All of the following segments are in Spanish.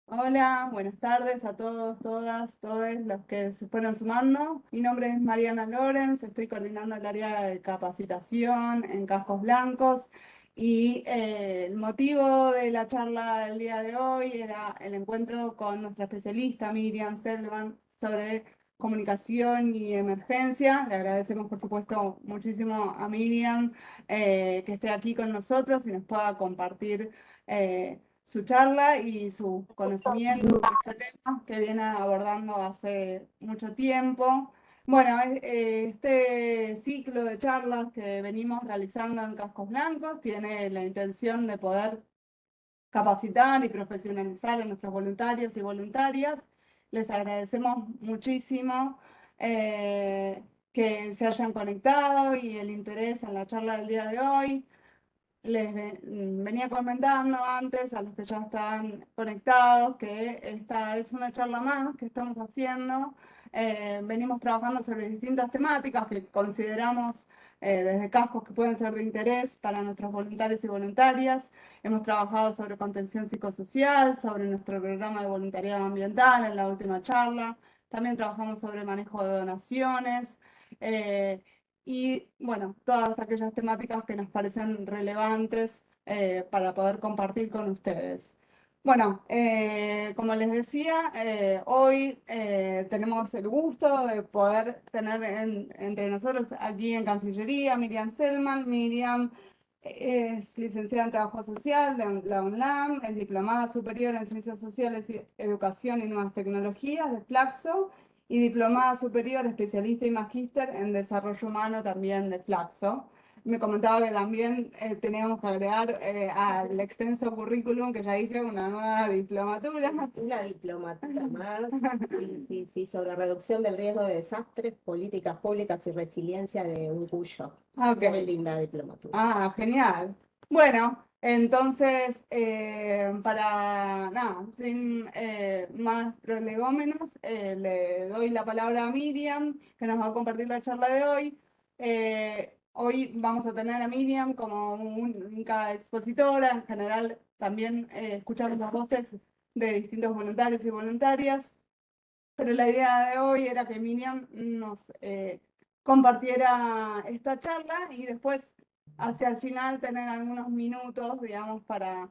Hola, buenas tardes a todos, todas, todos los que se fueron sumando. Mi nombre es Mariana Lorenz, estoy coordinando el área de capacitación en Cascos Blancos y el motivo de la charla del día de hoy era el encuentro con nuestra especialista Miriam Selvan sobre comunicación y emergencia. Le agradecemos por supuesto muchísimo a Miriam que esté aquí con nosotros y nos pueda compartir su charla y su conocimiento de este tema que viene abordando hace mucho tiempo. Bueno, este ciclo de charlas que venimos realizando en Cascos Blancos tiene la intención de poder capacitar y profesionalizar a nuestros voluntarios y voluntarias. Les agradecemos muchísimo que se hayan conectado y el interés en la charla del día de hoy. Venía comentando antes a los que ya están conectados que esta es una charla más que estamos haciendo. Venimos trabajando sobre distintas temáticas que consideramos desde Cascos que pueden ser de interés para nuestros voluntarios y voluntarias. Hemos trabajado sobre contención psicosocial, sobre nuestro programa de voluntariado ambiental en la última charla. También trabajamos sobre manejo de donaciones. Eh, y bueno, todas aquellas temáticas que nos parecen relevantes para poder compartir con ustedes. Bueno, como les decía, hoy tenemos el gusto de poder tener entre nosotros aquí en Cancillería a Miriam Selman. Miriam es licenciada en Trabajo Social de la UNLAM, es diplomada superior en Ciencias Sociales, Educación y Nuevas Tecnologías de Flaxo y diplomada superior, especialista y magíster en desarrollo humano también de Flaxo. Me comentaba que también teníamos que agregar al extenso currículum que ya dije una nueva diplomatura. Una diplomatura más, sí, sí, sobre reducción del riesgo de desastres, políticas públicas y resiliencia de un Cuyo. Ok. Muy linda diplomatura. Ah, genial. Bueno, entonces, para nada, sin más prolegómenos, le doy la palabra a Miriam, que nos va a compartir la charla de hoy. Hoy vamos a tener a Miriam como única expositora, en general también escuchar las voces de distintos voluntarios y voluntarias, pero la idea de hoy era que Miriam nos compartiera esta charla y después hacia el final tener algunos minutos, digamos, para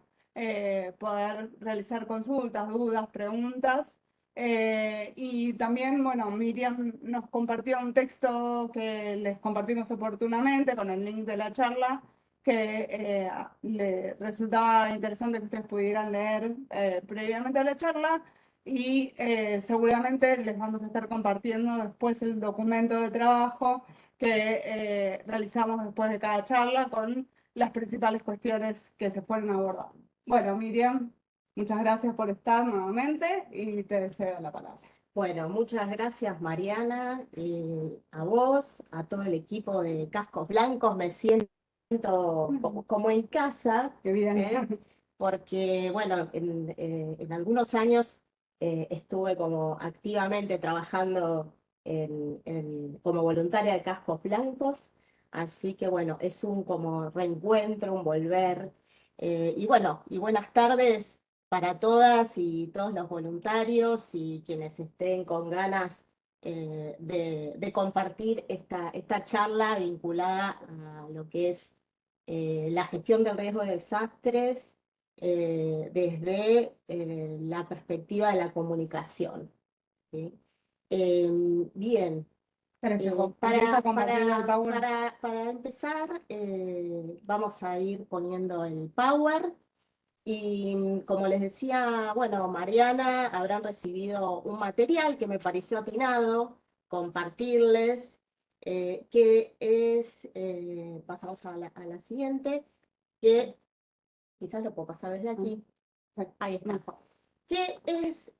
poder realizar consultas, dudas, preguntas. Y también, bueno, Miriam nos compartió un texto que les compartimos oportunamente con el link de la charla, que le resultaba interesante que ustedes pudieran leer previamente a la charla y seguramente les vamos a estar compartiendo después el documento de trabajo que realizamos después de cada charla con las principales cuestiones que se fueron abordando. Bueno, Miriam, muchas gracias por estar nuevamente y te cedo la palabra. Bueno, muchas gracias Mariana, a vos, a todo el equipo de Cascos Blancos. Me siento como en casa, Qué bien. porque bueno, en algunos años estuve como activamente trabajando como voluntaria de Cascos Blancos, así que bueno, es un como reencuentro, un volver, y bueno, y buenas tardes para todas y todos los voluntarios y quienes estén con ganas de compartir esta charla vinculada a lo que es la gestión del riesgo de desastres desde la perspectiva de la comunicación. ¿Sí? Bien, Empieza a compartir el Power. para empezar, vamos a ir poniendo el Power. Y como les decía, bueno, Mariana, habrán recibido un material que me pareció atinado compartirles, que es, pasamos a la siguiente, que quizás lo puedo pasar desde aquí, ahí está, que es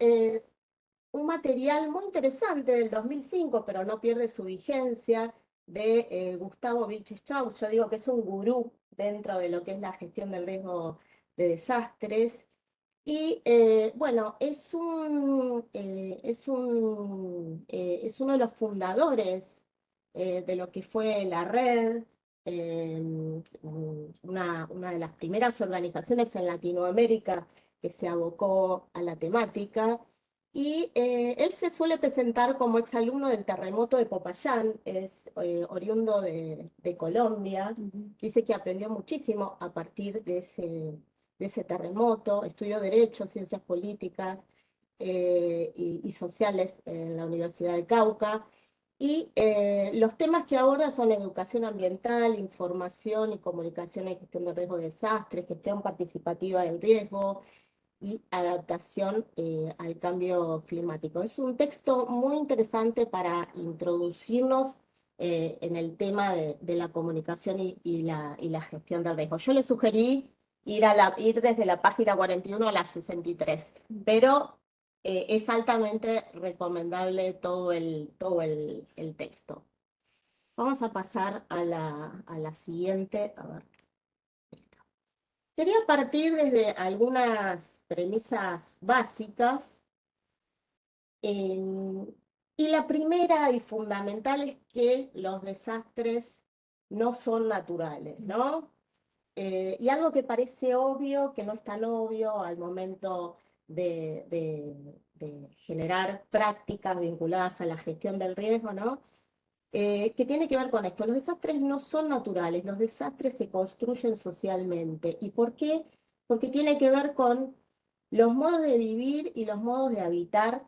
un material muy interesante del 2005, pero no pierde su vigencia, de Gustavo Vilches-Chaus. Yo digo que es un gurú dentro de lo que es la gestión del riesgo de desastres. Y bueno, es uno de los fundadores de lo que fue la red, una de las primeras organizaciones en Latinoamérica que se abocó a la temática. Y él se suele presentar como exalumno del terremoto de Popayán, es oriundo de Colombia. Dice que aprendió muchísimo a partir de ese terremoto, estudió Derecho, Ciencias Políticas y Sociales en la Universidad de Cauca. Y los temas que aborda son educación ambiental, información y comunicación en gestión de riesgo de desastres, gestión participativa del riesgo y adaptación al cambio climático. Es un texto muy interesante para introducirnos en el tema de la comunicación y la gestión del riesgo. Yo le sugerí ir desde la página 41 a la 63, pero es altamente recomendable todo el texto. Vamos a pasar a la siguiente. A ver. Quería partir desde algunas premisas básicas. Y la primera y fundamental es que los desastres no son naturales, ¿no? Y algo que parece obvio, que no es tan obvio al momento de generar prácticas vinculadas a la gestión del riesgo, ¿no? Que tiene que ver con esto. Los desastres no son naturales, los desastres se construyen socialmente. ¿Y por qué? Porque tiene que ver con los modos de vivir y los modos de habitar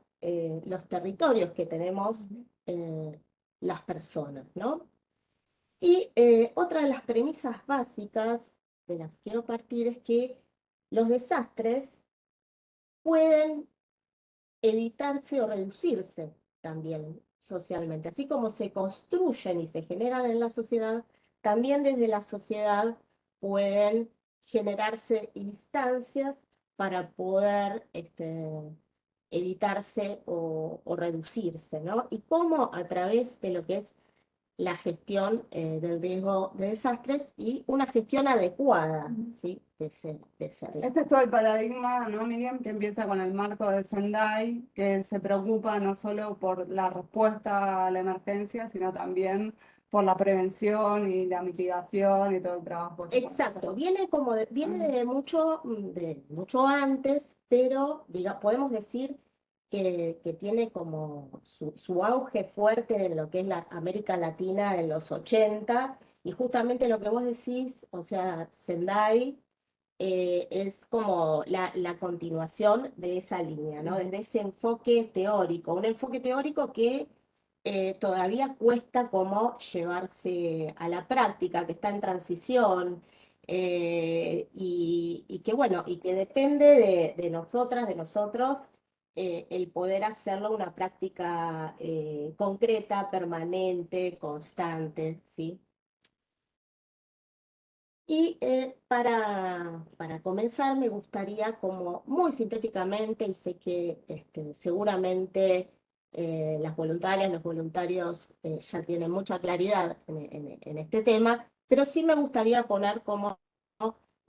los territorios que tenemos las personas, ¿no? Y otra de las premisas básicas de las que quiero partir es que los desastres pueden evitarse o reducirse también socialmente. Así como se construyen y se generan en la sociedad, también desde la sociedad pueden generarse instancias para poder evitarse o reducirse, ¿no? Y cómo a través de lo que es la gestión del riesgo de desastres y una gestión adecuada, ¿sí? de ese riesgo. Este es todo el paradigma, ¿no, Miriam? Que empieza con el marco de Sendai, que se preocupa no solo por la respuesta a la emergencia, sino también por la prevención y la mitigación y todo el trabajo. Exacto, viene de mucho antes, pero podemos decir que tiene como su auge fuerte en lo que es la América Latina en los 80, y justamente lo que vos decís, o sea, Sendai es como la continuación de esa línea, ¿no? Desde ese enfoque teórico, un enfoque teórico que todavía cuesta como llevarse a la práctica, que está en transición, y que bueno, y que depende de nosotras, de nosotros, el poder hacerlo una práctica concreta, permanente, constante, ¿sí? Y para comenzar me gustaría, como muy sintéticamente, y sé que seguramente las voluntarias, los voluntarios ya tienen mucha claridad en este tema, pero sí me gustaría poner como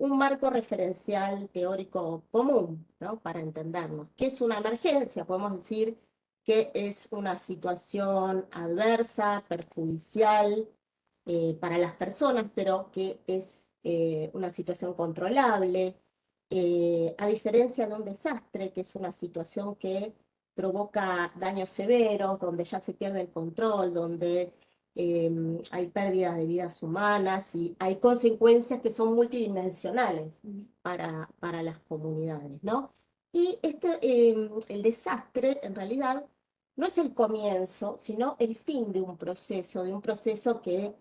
un marco referencial teórico común, ¿no? Para entendernos. ¿Qué es una emergencia? Podemos decir que es una situación adversa, perjudicial, para las personas, pero que es una situación controlable, a diferencia de un desastre, que es una situación que provoca daños severos, donde ya se pierde el control, donde hay pérdidas de vidas humanas y hay consecuencias que son multidimensionales para las comunidades, ¿no? Y el desastre, en realidad, no es el comienzo, sino el fin de un proceso que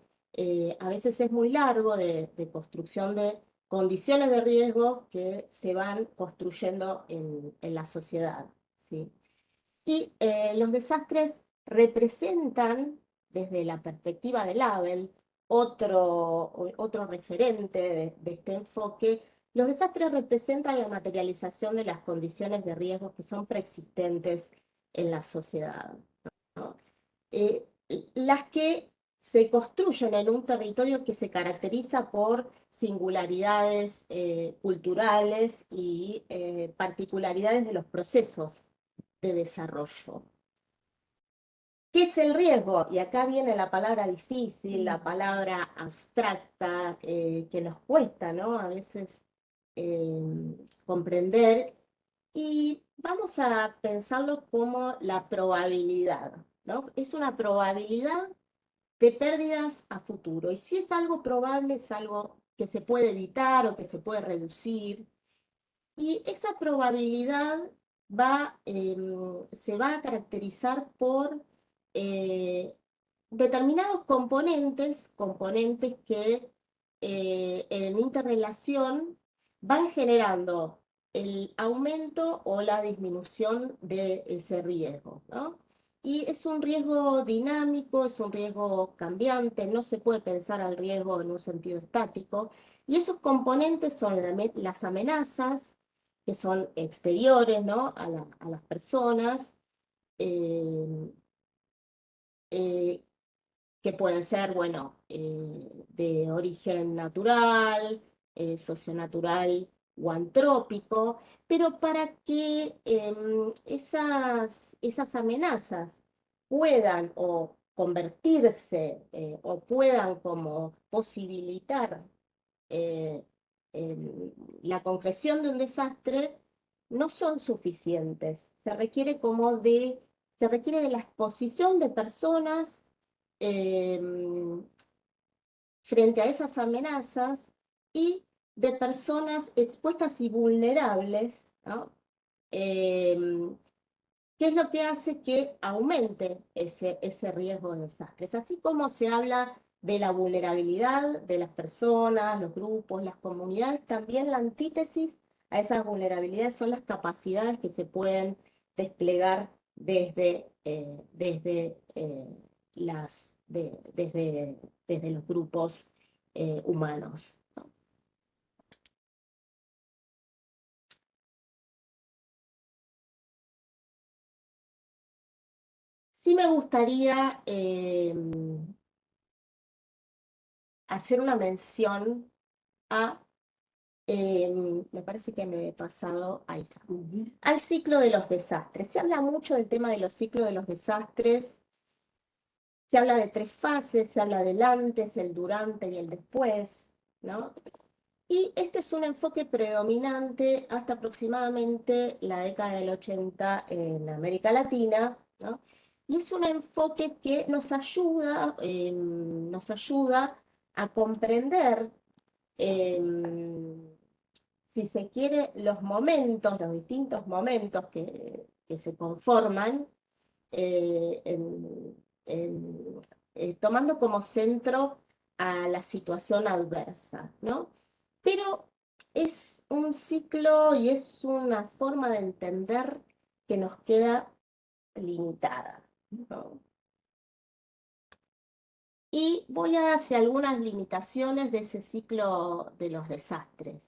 a veces es muy largo de construcción de condiciones de riesgo que se van construyendo en la sociedad, ¿sí? Y los desastres representan, desde la perspectiva de Label, otro referente de este enfoque, los desastres representan la materialización de las condiciones de riesgo que son preexistentes en la sociedad, ¿no? eh, las que se construyen en un territorio que se caracteriza por singularidades culturales y particularidades de los procesos de desarrollo. ¿Qué es el riesgo? Y acá viene la palabra difícil, la palabra abstracta, que nos cuesta, ¿no? A veces comprender, Y vamos a pensarlo como la probabilidad, ¿no? Es una probabilidad de pérdidas a futuro. Y si es algo probable, es algo que se puede evitar o que se puede reducir. Y esa probabilidad se va a caracterizar por eh, determinados componentes que en interrelación van generando el aumento o la disminución de ese riesgo, ¿no? Y es un riesgo dinámico, es un riesgo cambiante, no se puede pensar al riesgo en un sentido estático, y esos componentes son las amenazas, que son exteriores, ¿no? A las personas, eh, eh, que pueden ser, bueno, de origen natural, socionatural o antrópico, pero para que esas amenazas puedan o convertirse o puedan como posibilitar eh, la concreción de un desastre, no son suficientes. Se requiere de la exposición de personas eh, frente a esas amenazas y de personas expuestas y vulnerables, ¿no? Eh, ¿Qué es lo que hace que aumente ese riesgo de desastres? Así como se habla de la vulnerabilidad de las personas, los grupos, las comunidades, también la antítesis a esas vulnerabilidades son las capacidades que se pueden desplegar desde los grupos humanos. Sí me gustaría hacer una mención a, me parece que me he pasado, ahí está, al ciclo de los desastres. Se habla mucho del tema de los ciclos de los desastres, se habla de tres fases, se habla del antes, el durante y el después, ¿no? Y este es un enfoque predominante hasta aproximadamente la década del 80 en América Latina, ¿no? Y es un enfoque que nos ayuda a comprender si se quiere, los distintos momentos que se conforman, eh, en- tomando como centro a la situación adversa, ¿no? Pero es un ciclo y es una forma de entender que nos queda limitada, ¿no? Y voy hacia algunas limitaciones de ese ciclo de los desastres.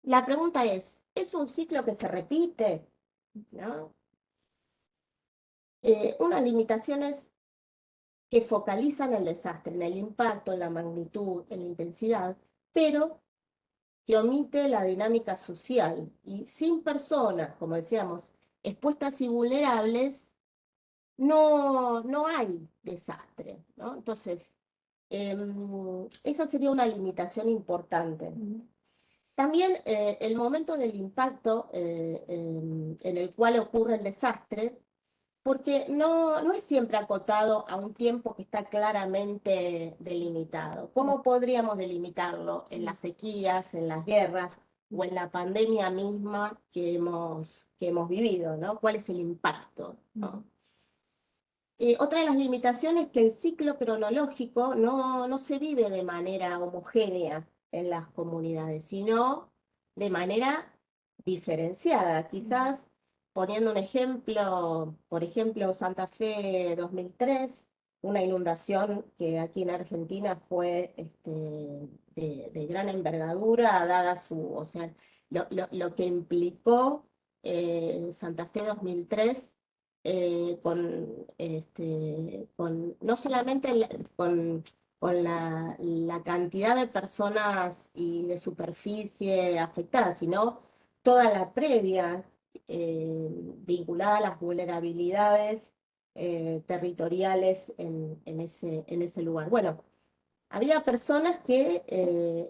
La pregunta ¿es un ciclo que se repite? ¿No? Unas limitaciones que focalizan el desastre, en el impacto, en la magnitud, en la intensidad, pero que omite la dinámica social. Y sin personas, como decíamos, expuestas y vulnerables, no hay desastre, ¿no? Entonces, esa sería una limitación importante. También el momento del impacto en el cual ocurre el desastre, porque no es siempre acotado a un tiempo que está claramente delimitado. ¿Cómo podríamos delimitarlo en las sequías, en las guerras o en la pandemia misma que hemos vivido, ¿no? ¿Cuál es el impacto, ¿no? Otra de las limitaciones es que el ciclo cronológico no se vive de manera homogénea en las comunidades, sino de manera diferenciada. Quizás poniendo un ejemplo, por ejemplo, Santa Fe 2003, una inundación que aquí en Argentina fue de gran envergadura, dada o sea, lo que implicó Santa Fe 2003 no solamente con la cantidad de personas y de superficie afectadas, sino toda la previa vinculada a las vulnerabilidades territoriales en ese lugar. Bueno, había personas que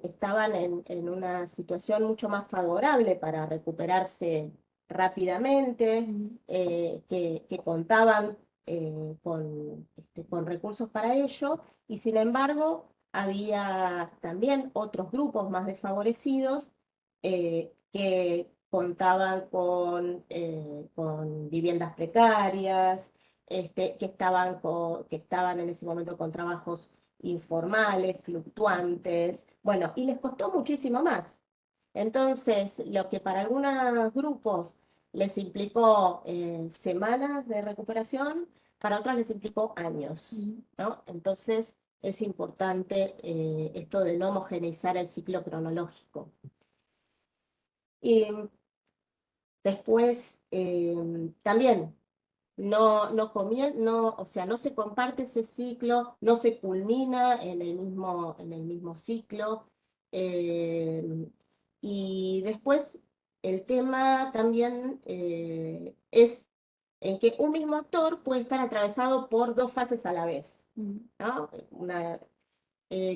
estaban en una situación mucho más favorable para recuperarse rápidamente, que contaban con recursos para ello, y sin embargo había también otros grupos más desfavorecidos que contaban con viviendas precarias, que estaban en ese momento con trabajos informales, fluctuantes, bueno, y les costó muchísimo más. Entonces, lo que para algunos grupos les implicó semanas de recuperación, para otras les implicó años, ¿no? Entonces, es importante esto de no homogeneizar el ciclo cronológico. Y después, también, o sea, no se comparte ese ciclo, no se culmina en el mismo ciclo. eh, y después el tema también es en que un mismo actor puede estar atravesado por dos fases a la vez, ¿no?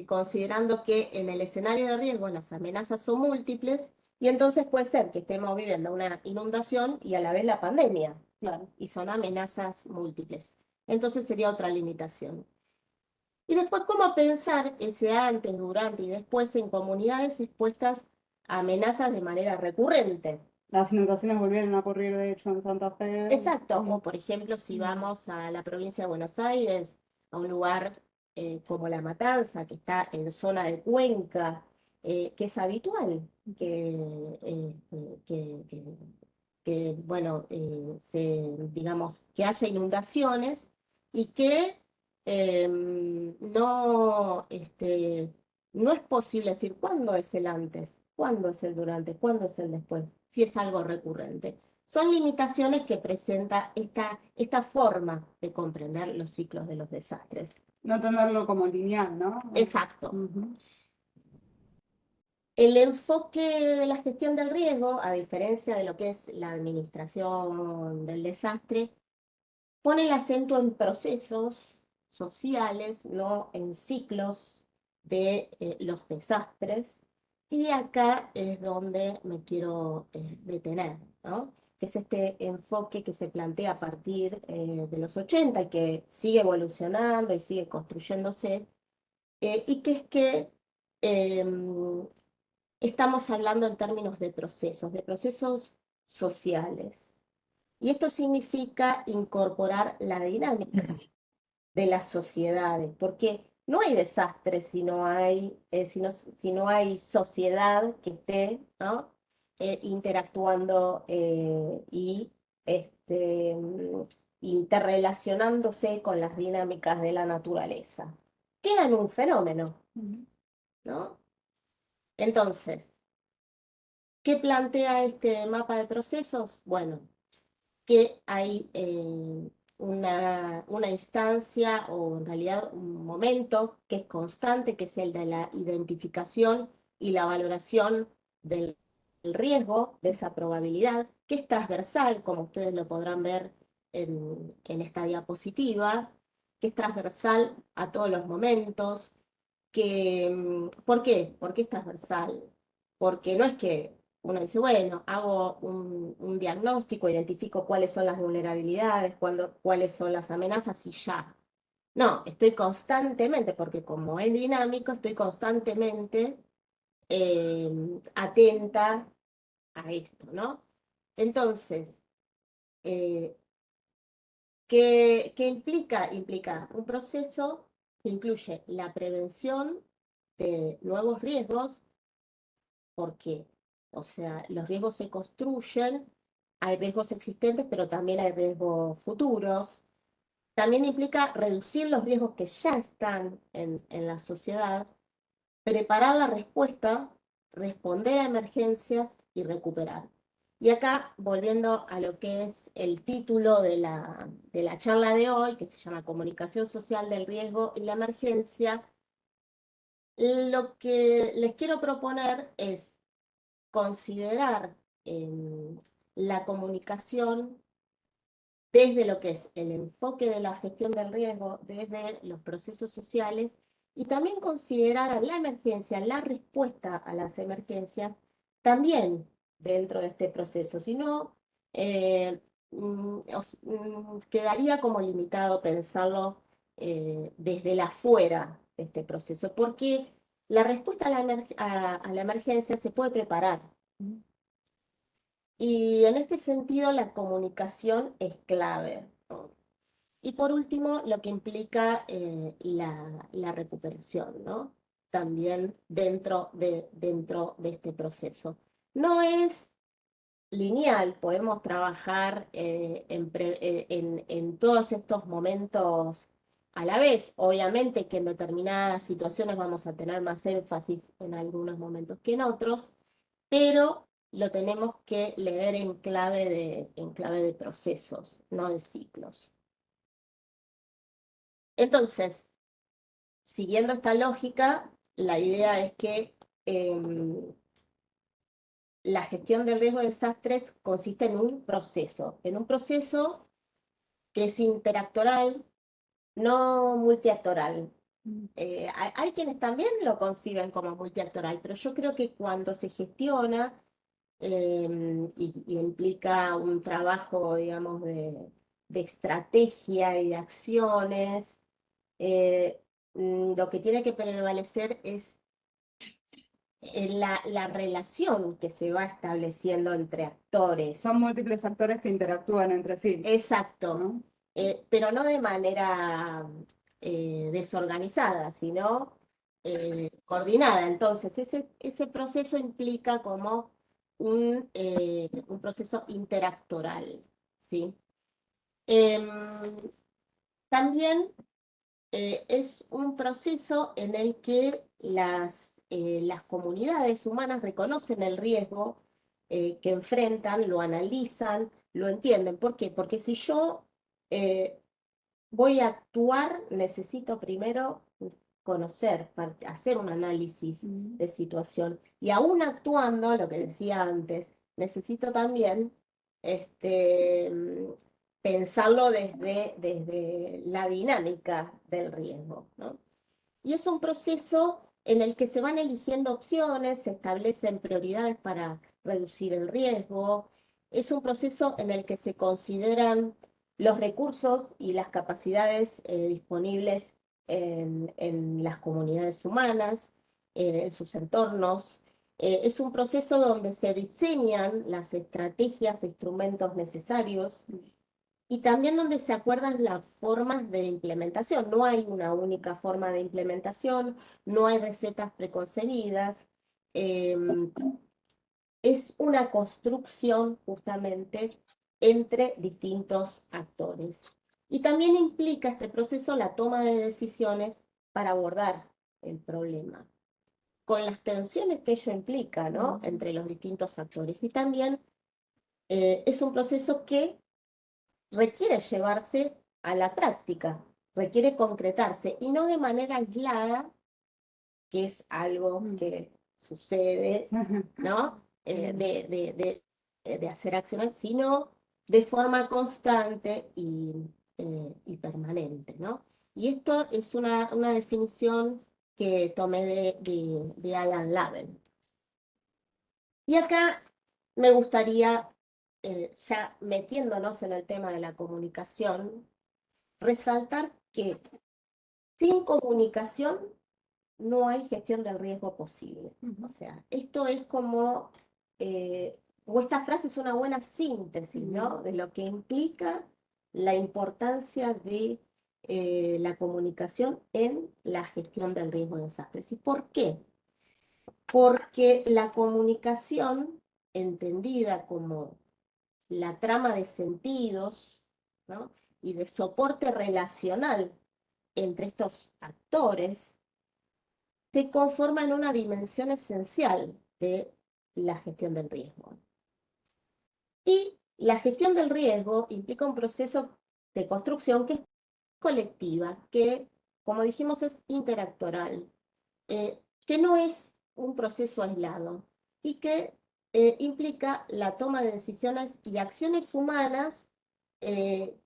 Considerando que en el escenario de riesgo las amenazas son múltiples, y entonces puede ser que estemos viviendo una inundación y a la vez la pandemia, claro, y son amenazas múltiples. Entonces sería otra limitación. Y después, ¿cómo pensar ese antes, durante y después en comunidades expuestas a amenazas de manera recurrente? Las inundaciones volvieron a ocurrir, de hecho, en Santa Fe. Exacto, o por ejemplo, si vamos a la provincia de Buenos Aires, a un lugar como La Matanza, que está en zona de cuenca, que es habitual bueno, digamos, que haya inundaciones y que no es posible decir cuándo es el antes, cuándo es el durante, cuándo es el después, si es algo recurrente. Son limitaciones que presenta esta forma de comprender los ciclos de los desastres. No tenerlo como lineal, ¿no? Exacto. El enfoque de la gestión del riesgo, a diferencia de lo que es la administración del desastre, pone el acento en procesos sociales, no en ciclos de los desastres. Y acá es donde me quiero detener, ¿no? Que es este enfoque que se plantea a partir de los 80 y que sigue evolucionando y sigue construyéndose, y que es que estamos hablando en términos de procesos sociales. Y esto significa incorporar la dinámica de las sociedades, porque no hay desastre si no hay sociedad que esté, ¿no? Interactuando y este, interrelacionándose con las dinámicas de la naturaleza. Queda en un fenómeno, ¿no? Entonces, ¿qué plantea este mapa de procesos? Bueno, que hay una instancia o en realidad un momento que es constante, que es el de la identificación y la valoración del riesgo, de esa probabilidad, que es transversal, como ustedes lo podrán ver en esta diapositiva, que es transversal a todos los momentos. ¿Por qué? ¿Por qué es transversal? Porque no es que uno dice, bueno, hago un diagnóstico, identifico cuáles son las vulnerabilidades, cuáles son las amenazas y ya. No, estoy constantemente, porque como es dinámico, estoy constantemente atenta a esto, ¿no? Entonces, eh, ¿qué implica? Implica un proceso que incluye la prevención de nuevos riesgos. ¿Por qué? O sea, los riesgos se construyen, hay riesgos existentes, pero también hay riesgos futuros. También implica reducir los riesgos que ya están en la sociedad, preparar la respuesta, responder a emergencias y recuperar. Y acá, volviendo a lo que es el título de la charla de hoy, que se llama Comunicación Social del Riesgo y la Emergencia, lo que les quiero proponer es considerar la comunicación desde lo que es el enfoque de la gestión del riesgo, desde los procesos sociales, y también considerar la emergencia, la respuesta a las emergencias, también dentro de este proceso, si no, quedaría como limitado pensarlo desde el afuera de este proceso, porque la respuesta a la emergencia se puede preparar. Y en este sentido, la comunicación es clave, ¿no? Y por último, lo que implica la recuperación, ¿no? También dentro de este proceso. No es lineal, podemos trabajar en todos estos momentos a la vez. Obviamente que en determinadas situaciones vamos a tener más énfasis en algunos momentos que en otros, pero lo tenemos que leer en clave de procesos, no de ciclos. Entonces, siguiendo esta lógica, la idea es que la gestión del riesgo de desastres consiste en un proceso que es interactoral, no multiactoral. Hay quienes también lo conciben como multiactoral, pero yo creo que cuando se gestiona y implica un trabajo, digamos, de estrategia y de acciones, lo que tiene que prevalecer es la relación que se va estableciendo entre actores. Son múltiples actores que interactúan entre sí. Exacto, ¿no? pero no de manera desorganizada, sino coordinada. Entonces, ese proceso implica como un proceso interactoral, ¿sí? Em, También es un proceso en el que las comunidades humanas reconocen el riesgo que enfrentan, lo analizan, lo entienden. ¿Por qué? Porque si yo eh, voy a actuar, necesito primero conocer, hacer un análisis de situación. Y aún actuando, lo que decía antes, necesito también este, pensarlo desde la dinámica del riesgo, ¿no? Y es un proceso en el que se van eligiendo opciones, se establecen prioridades para reducir el riesgo. Es un proceso en el que se consideran los recursos y las capacidades disponibles en las comunidades humanas, en sus entornos. Es un proceso donde se diseñan las estrategias, instrumentos necesarios y también donde se acuerdan las formas de implementación. No hay una única forma de implementación, no hay recetas preconcebidas. Es una construcción justamente entre distintos actores. Y también implica este proceso la toma de decisiones para abordar el problema, con las tensiones que ello implica, ¿no? Entre los distintos actores. Y también es un proceso que requiere llevarse a la práctica, requiere concretarse y no de manera aislada, que es algo que sucede, ¿no? De hacer acciones, sino de forma constante y permanente, ¿no? Y esto es una definición que tomé de Alan Lavin. Y acá me gustaría, ya metiéndonos en el tema de la comunicación, resaltar que sin comunicación no hay gestión del riesgo posible. O sea, esto es como, o esta frase es una buena síntesis, ¿no? De lo que implica la importancia de la comunicación en la gestión del riesgo de desastres. ¿Y por qué? Porque la comunicación, entendida como la trama de sentidos, ¿no? Y de soporte relacional entre estos actores, se conforma en una dimensión esencial de la gestión del riesgo. Y la gestión del riesgo implica un proceso de construcción que es colectiva, que, como dijimos, es interactoral, que no es un proceso aislado y que implica la toma de decisiones y acciones humanas eh,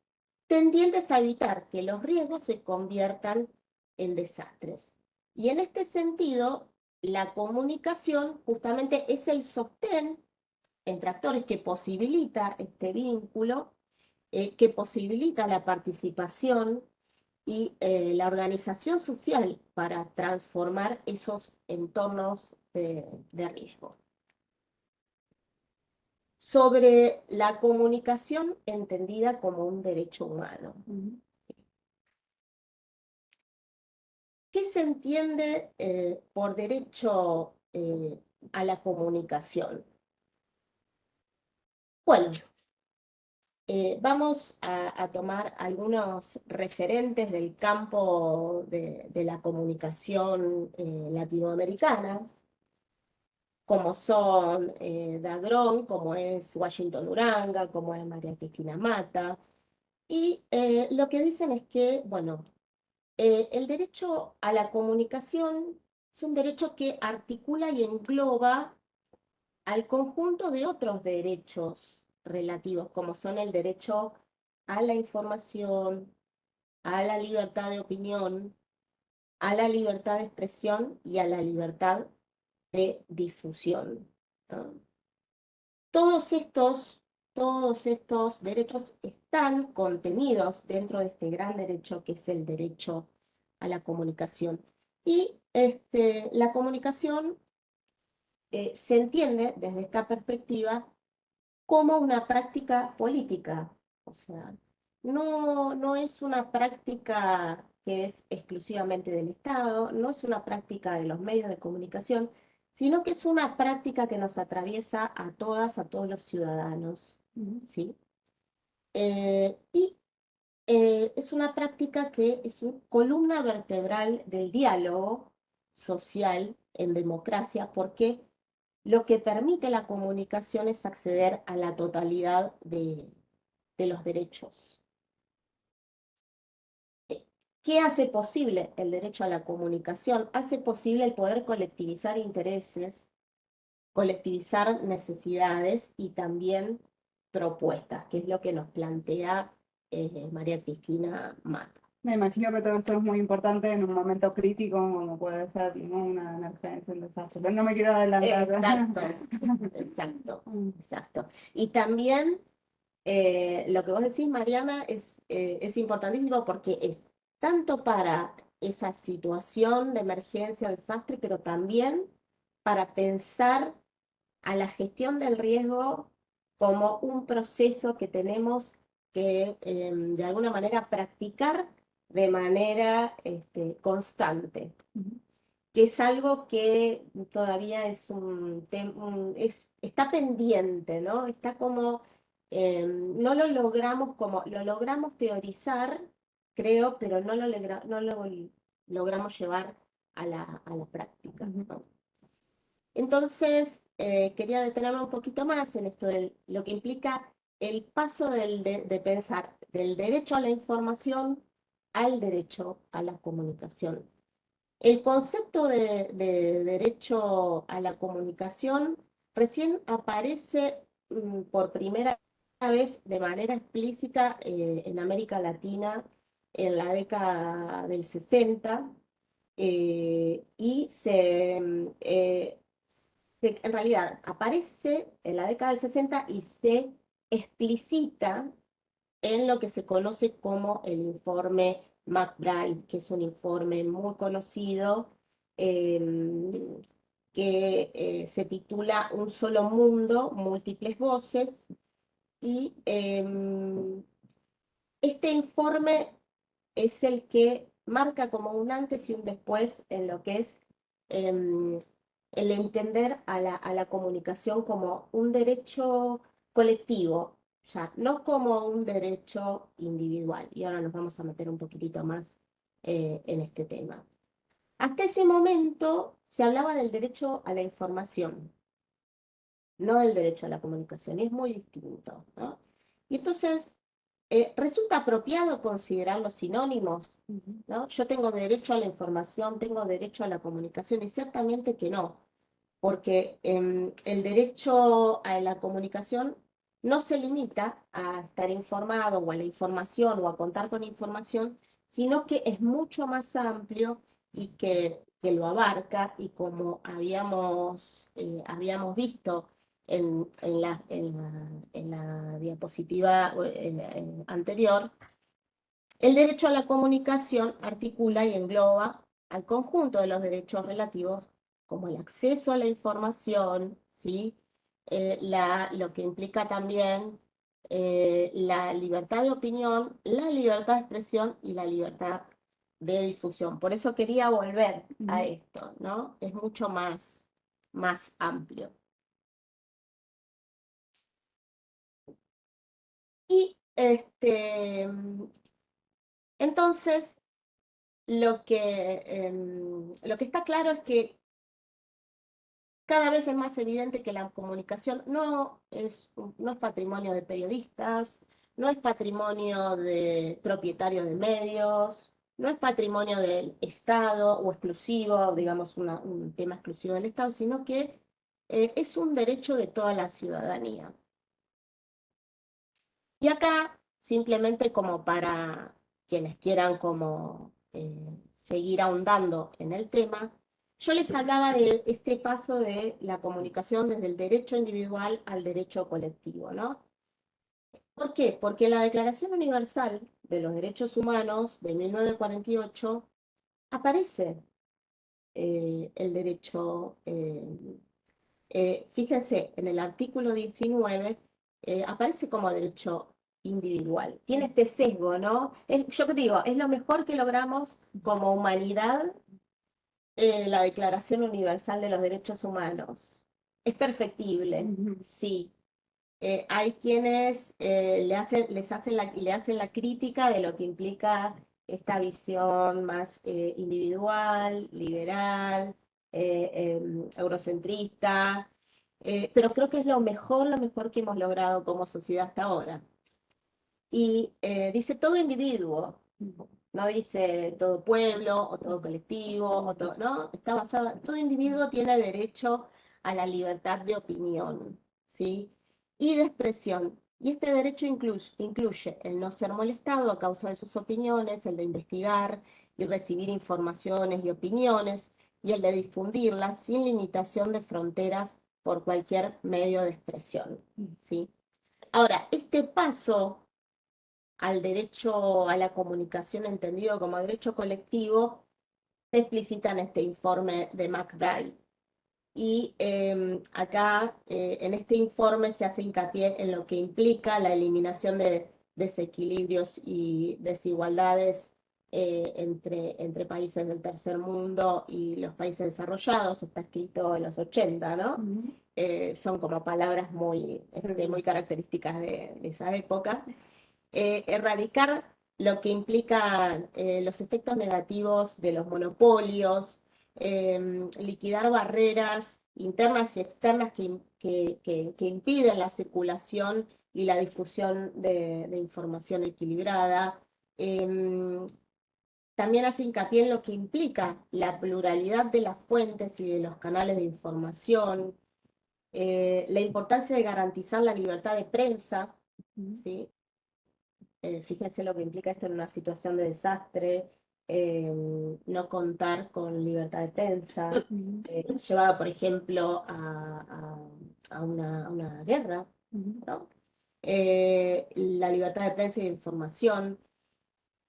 tendientes a evitar que los riesgos se conviertan en desastres. Y en este sentido, la comunicación justamente es el sostén entre actores que posibilita este vínculo, que posibilita la participación y la organización social para transformar esos entornos de riesgo. Sobre la comunicación entendida como un derecho humano. ¿Qué se entiende por derecho a la comunicación? Bueno, vamos a tomar algunos referentes del campo de la comunicación latinoamericana, como son Dagrón, como es Washington Uranga, como es María Cristina Mata, y lo que dicen es que, bueno, el derecho a la comunicación es un derecho que articula y engloba al conjunto de otros derechos relativos, como son el derecho a la información, a la libertad de opinión, a la libertad de expresión y a la libertad de difusión, ¿no? Todos estos derechos están contenidos dentro de este gran derecho que es el derecho a la comunicación. Y la comunicación se entiende desde esta perspectiva como una práctica política. O sea, no es una práctica que es exclusivamente del Estado, no es una práctica de los medios de comunicación, sino que es una práctica que nos atraviesa a todas, a todos los ciudadanos, ¿sí? Y es una práctica que es una columna vertebral del diálogo social en democracia, porque lo que permite la comunicación es acceder a la totalidad de los derechos. ¿Qué hace posible el derecho a la comunicación? Hace posible el poder colectivizar intereses, colectivizar necesidades y también propuestas, que es lo que nos plantea María Cristina Mata. Me imagino que todo esto es muy importante en un momento crítico como puede ser, ¿no? Una emergencia, un desastre. Pero no me quiero adelantar. Exacto. Y también lo que vos decís, Mariana, es importantísimo porque es tanto para esa situación de emergencia, desastre, pero también para pensar a la gestión del riesgo como un proceso que tenemos que de alguna manera practicar de manera constante, que es algo que todavía es está pendiente, ¿no? Está como, no lo logramos lo logramos teorizar, creo, pero no lo logramos llevar a la práctica, ¿no? Entonces, quería detenerme un poquito más en esto de lo que implica el paso de pensar del derecho a la información al derecho a la comunicación. El concepto de derecho a la comunicación recién aparece por primera vez de manera explícita en América Latina en la década del 60 y en realidad aparece en la década del 60 y se explicita en lo que se conoce como el informe McBride, que es un informe muy conocido que se titula Un solo mundo, múltiples voces, y este informe es el que marca como un antes y un después en lo que es em, el entender a la comunicación como un derecho colectivo, ya, no como un derecho individual. Y ahora nos vamos a meter un poquitito más en este tema. Hasta ese momento se hablaba del derecho a la información, no del derecho a la comunicación, y es muy distinto, ¿no? Y entonces resulta apropiado considerar los sinónimos, ¿no? Yo tengo derecho a la información, tengo derecho a la comunicación, y ciertamente que no, porque el derecho a la comunicación no se limita a estar informado o a la información o a contar con información, sino que es mucho más amplio y que lo abarca, y como habíamos visto en la diapositiva anterior, el derecho a la comunicación articula y engloba al conjunto de los derechos relativos como el acceso a la información, ¿sí? Lo que implica también la libertad de opinión, la libertad de expresión y la libertad de difusión. Por eso quería volver a esto, ¿no? Es mucho más amplio. Y entonces, lo que está claro es que cada vez es más evidente que la comunicación no es patrimonio de periodistas, no es patrimonio de propietarios de medios, no es patrimonio del Estado o exclusivo, digamos, un tema exclusivo del Estado, sino que es un derecho de toda la ciudadanía. Y acá, simplemente como para quienes quieran como seguir ahondando en el tema, yo les hablaba de este paso de la comunicación desde el derecho individual al derecho colectivo, ¿no? ¿Por qué? Porque en la Declaración Universal de los Derechos Humanos de 1948 aparece el derecho, fíjense, en el artículo 19 aparece como derecho individual. Tiene este sesgo, ¿no? Yo que digo, es lo mejor que logramos como humanidad la Declaración Universal de los Derechos Humanos. Es perfectible, sí. Hay quienes le hacen la crítica de lo que implica esta visión más individual, liberal, eurocentrista, pero creo que es lo mejor que hemos logrado como sociedad hasta ahora. Y dice todo individuo, no dice todo pueblo o todo colectivo, ¿no? Está basado, todo individuo tiene derecho a la libertad de opinión, ¿sí? Y de expresión. Y este derecho incluye el no ser molestado a causa de sus opiniones, el de investigar y recibir informaciones y opiniones, y el de difundirlas sin limitación de fronteras por cualquier medio de expresión, ¿sí? Ahora, este paso al derecho a la comunicación entendido como derecho colectivo se explicita en este informe de McBride. Y acá, en este informe, se hace hincapié en lo que implica la eliminación de desequilibrios y desigualdades entre países del tercer mundo y los países desarrollados. Está escrito en los 80, ¿no? Son como palabras muy características de esa época. Erradicar lo que implica los efectos negativos de los monopolios, liquidar barreras internas y externas que impiden la circulación y la difusión de información equilibrada. También hace hincapié en lo que implica la pluralidad de las fuentes y de los canales de información, la importancia de garantizar la libertad de prensa, ¿sí? Fíjense lo que implica esto en una situación de desastre, no contar con libertad de prensa, llevada, por ejemplo, a una guerra, ¿no? La libertad de prensa y de información,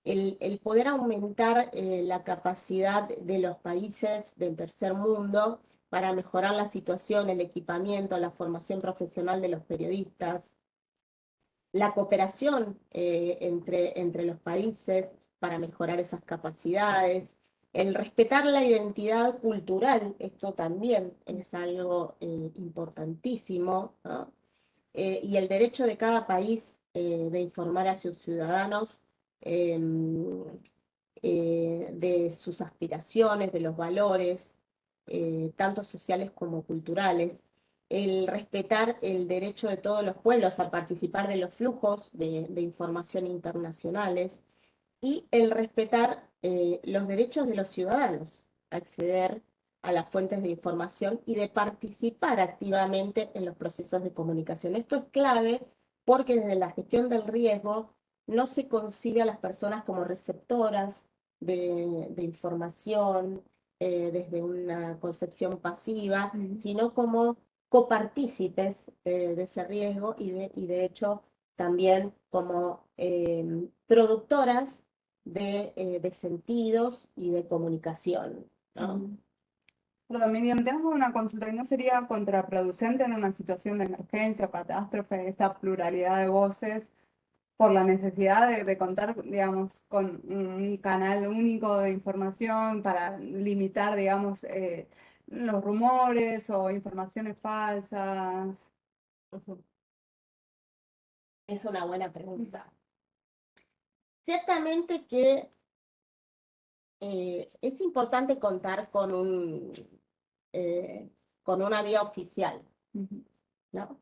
el poder aumentar la capacidad de los países del tercer mundo para mejorar la situación, el equipamiento, la formación profesional de los periodistas, la cooperación entre los países para mejorar esas capacidades, el respetar la identidad cultural, esto también es algo importantísimo, ¿no? Y el derecho de cada país de informar a sus ciudadanos de sus aspiraciones, de los valores, tanto sociales como culturales, el respetar el derecho de todos los pueblos a participar de los flujos de información internacionales y el respetar los derechos de los ciudadanos a acceder a las fuentes de información y de participar activamente en los procesos de comunicación. Esto es clave porque desde la gestión del riesgo no se concibe a las personas como receptoras de información, desde una concepción pasiva, Mm. sino como copartícipes de ese riesgo y de hecho también como productoras de sentidos y de comunicación, ¿no? Mm. Perdón, Miriam, tengo una consulta. ¿Y no sería contraproducente en una situación de emergencia o catástrofe esta pluralidad de voces por la necesidad de contar, digamos, con un canal único de información para limitar, digamos, los rumores o informaciones falsas? Ujú. Es una buena pregunta. Ciertamente que es importante contar eh, con una vía oficial, Ujú. ¿no?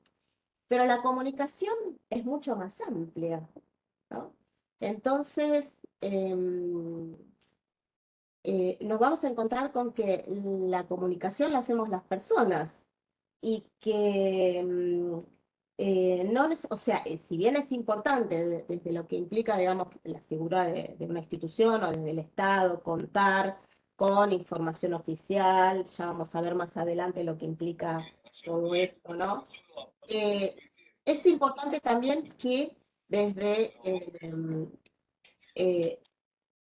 Pero la comunicación es mucho más amplia, ¿no? Entonces, em, nos vamos a encontrar con que la comunicación la hacemos las personas y que no o sea, si bien es importante desde lo que implica, digamos, la figura de una institución o desde el Estado, contar con información oficial, ya vamos a ver más adelante lo que implica todo esto, ¿no? Eh, es importante también que desde eh,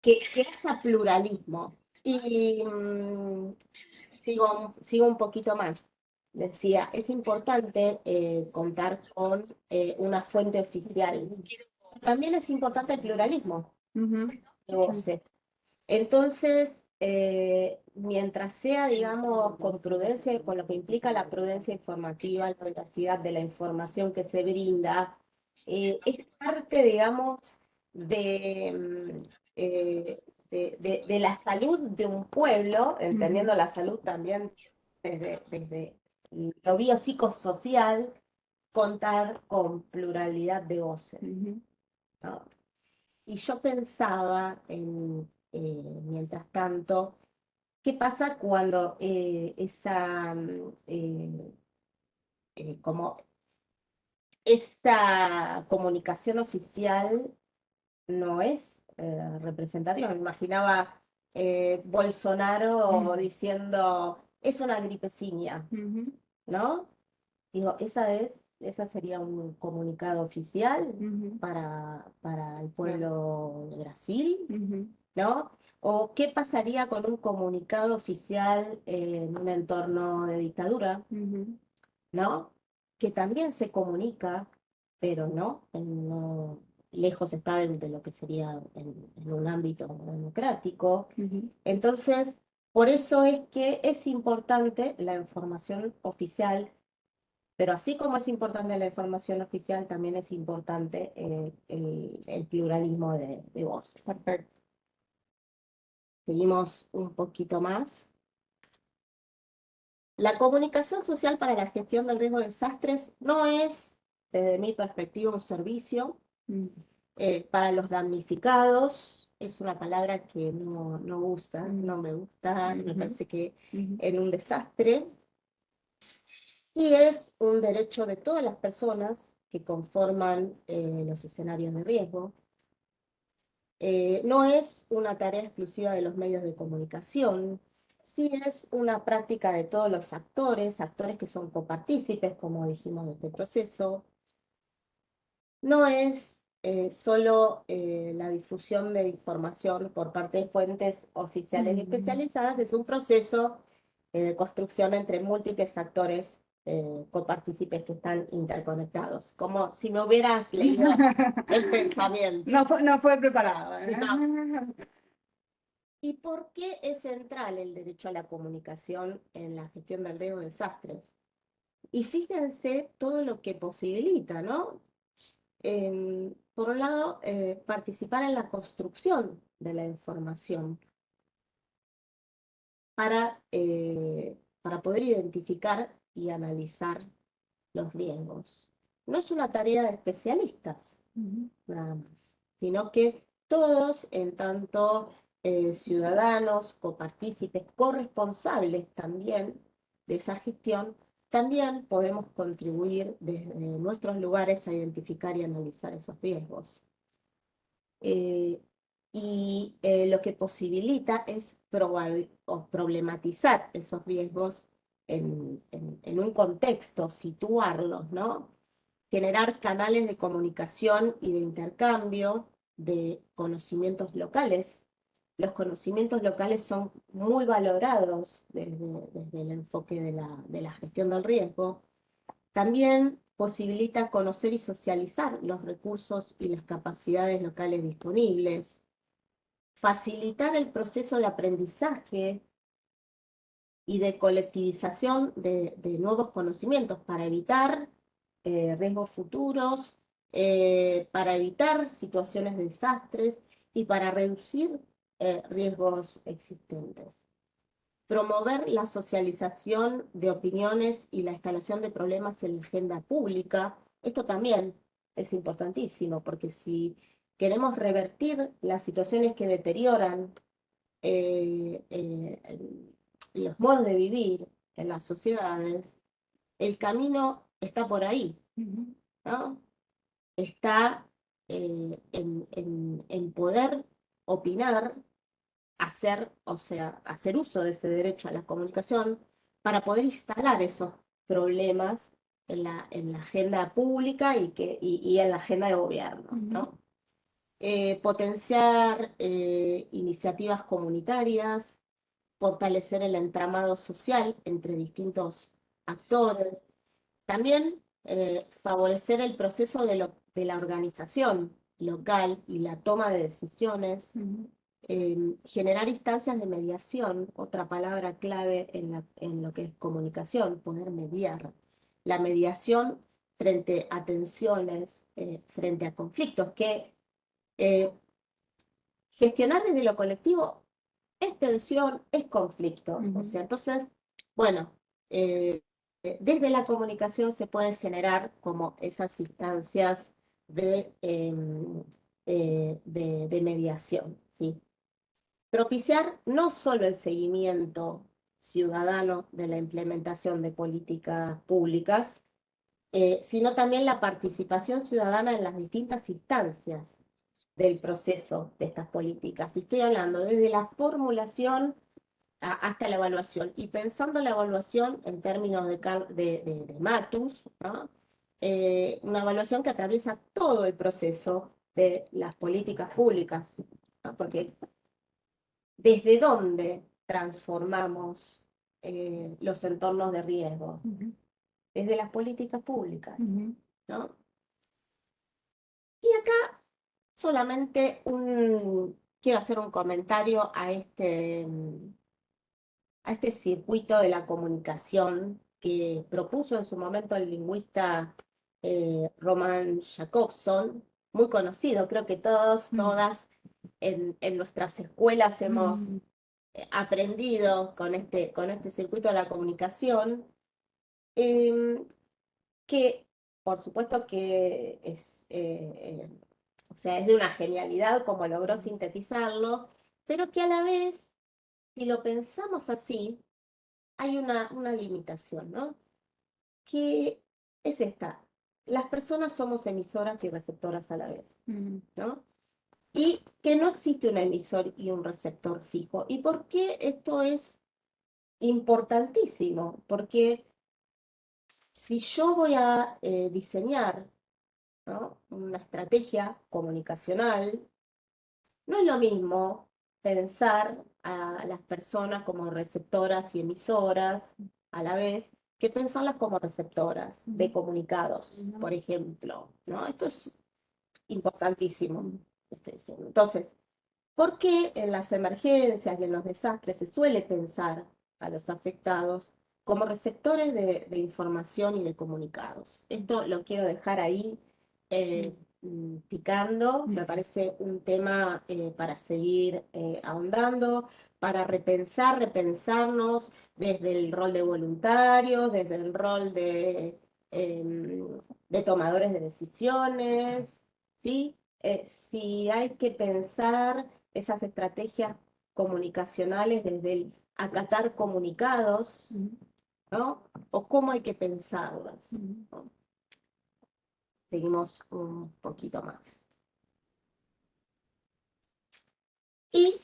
que haya pluralismo. Y sigo un poquito más. Decía, es importante contar con una fuente oficial. También es importante el pluralismo Ujú. de voces. Entonces, mientras sea, digamos, con prudencia, con lo que implica la prudencia informativa, la veracidad de la información que se brinda, es parte, digamos, de, de la salud de un pueblo, Ujú. entendiendo la salud también desde lo biopsicosocial, contar con pluralidad de voces, Ujú. ¿no? Y yo pensaba mientras tanto, ¿qué pasa cuando como esa comunicación oficial no es representativa? Me imaginaba Bolsonaro Ujú. diciendo, es una gripecina, Ujú. ¿no? Digo, esa sería un comunicado oficial Ujú. para el Claro. pueblo de Brasil, Ujú. ¿no? ¿O qué pasaría con un comunicado oficial en un entorno de dictadura, Ujú. ¿no? Que también se comunica, pero no lejos está de lo que sería en un ámbito democrático. Ujú. Entonces, por eso es que es importante la información oficial, pero así como es importante la información oficial, también es importante el pluralismo de voces. Perfecto. Seguimos un poquito más. La comunicación social para la gestión del riesgo de desastres no es, desde mi perspectiva, un servicio Mm. para los damnificados. Es una palabra que no gusta, Mm. no me gusta, me Ujú. parece que Ujú. en un desastre. Y es un derecho de todas las personas que conforman los escenarios de riesgo. No es una tarea exclusiva de los medios de comunicación, sí es una práctica de todos los actores, actores que son copartícipes, como dijimos, de este proceso. No es solo la difusión de información por parte de fuentes oficiales y Mm. especializadas, es un proceso de construcción entre múltiples actores copartícipes que están interconectados. Como si me hubieras leído el pensamiento. No fue preparado, ¿eh? No. ¿Y por qué es central el derecho a la comunicación en la gestión del riesgo de desastres? Y fíjense todo lo que posibilita, ¿no? Por un lado, participar en la construcción de la información para poder identificar y analizar los riesgos. No es una tarea de especialistas, Ujú. nada más, sino que todos, en tanto ciudadanos, copartícipes, corresponsables también de esa gestión, también podemos contribuir desde nuestros lugares a identificar y analizar esos riesgos. Eh, y lo que posibilita es problematizar esos riesgos en un contexto, situarlos, ¿no? Generar canales de comunicación y de intercambio de conocimientos locales. Los conocimientos locales son muy valorados desde el enfoque de la gestión del riesgo. También posibilita conocer y socializar los recursos y las capacidades locales disponibles, facilitar el proceso de aprendizaje y de colectivización de nuevos conocimientos para evitar riesgos futuros, para evitar situaciones de desastres y para reducir riesgos existentes. Promover la socialización de opiniones y la escalación de problemas en la agenda pública. Esto también es importantísimo, porque si queremos revertir las situaciones que deterioran eh, eh, los modos de vivir en las sociedades, el camino está por ahí, ¿no? Está en poder opinar, o sea, hacer uso de ese derecho a la comunicación para poder instalar esos problemas en la agenda pública y en la agenda de gobierno, ¿no? Potenciar iniciativas comunitarias, fortalecer el entramado social entre distintos actores, también favorecer el proceso de la organización local y la toma de decisiones, generar instancias de mediación, otra palabra clave en lo que es comunicación, poder mediar. La mediación frente a tensiones, frente a conflictos, que eh, gestionar desde lo colectivo es tensión, es conflicto. O sea, entonces, bueno, desde la comunicación se pueden generar como esas instancias de mediación, ¿sí? Propiciar no solo el seguimiento ciudadano de la implementación de políticas públicas, sino también la participación ciudadana en las distintas instancias del proceso de estas políticas. Y estoy hablando desde la formulación hasta la evaluación. Y pensando la evaluación en términos de Matus, ¿no? Una evaluación que atraviesa todo el proceso de las políticas públicas, ¿no? Porque ¿desde dónde transformamos los entornos de riesgo? Desde las políticas públicas, ¿no? Y acá solamente quiero hacer un comentario a este circuito de la comunicación que propuso en su momento el lingüista Roman Jakobson, muy conocido, creo que todas en nuestras escuelas hemos aprendido con este circuito de la comunicación, eh, que por supuesto que o sea, es de una genialidad como logró sintetizarlo, pero que a la vez, si lo pensamos así, hay una limitación, ¿no? Que es esta. Las personas somos emisoras y receptoras a la vez, ¿no? Y que no existe un emisor y un receptor fijo. ¿Y por qué esto es importantísimo? Porque si yo voy a diseñar, ¿no?, una estrategia comunicacional, no es lo mismo pensar a las personas como receptoras y emisoras a la vez que pensarlas como receptoras de comunicados, por ejemplo, ¿no? Esto es importantísimo. Entonces, ¿por qué en las emergencias y en los desastres se suele pensar a los afectados como receptores de información y de comunicados? Esto lo quiero dejar ahí picando. Me parece un tema para seguir ahondando, para repensarnos desde el rol de voluntarios, desde el rol de tomadores de decisiones, ¿sí? Si hay que pensar esas estrategias comunicacionales desde el acatar comunicados, ¿no? O cómo hay que pensarlas, ¿no? Seguimos un poquito más. Y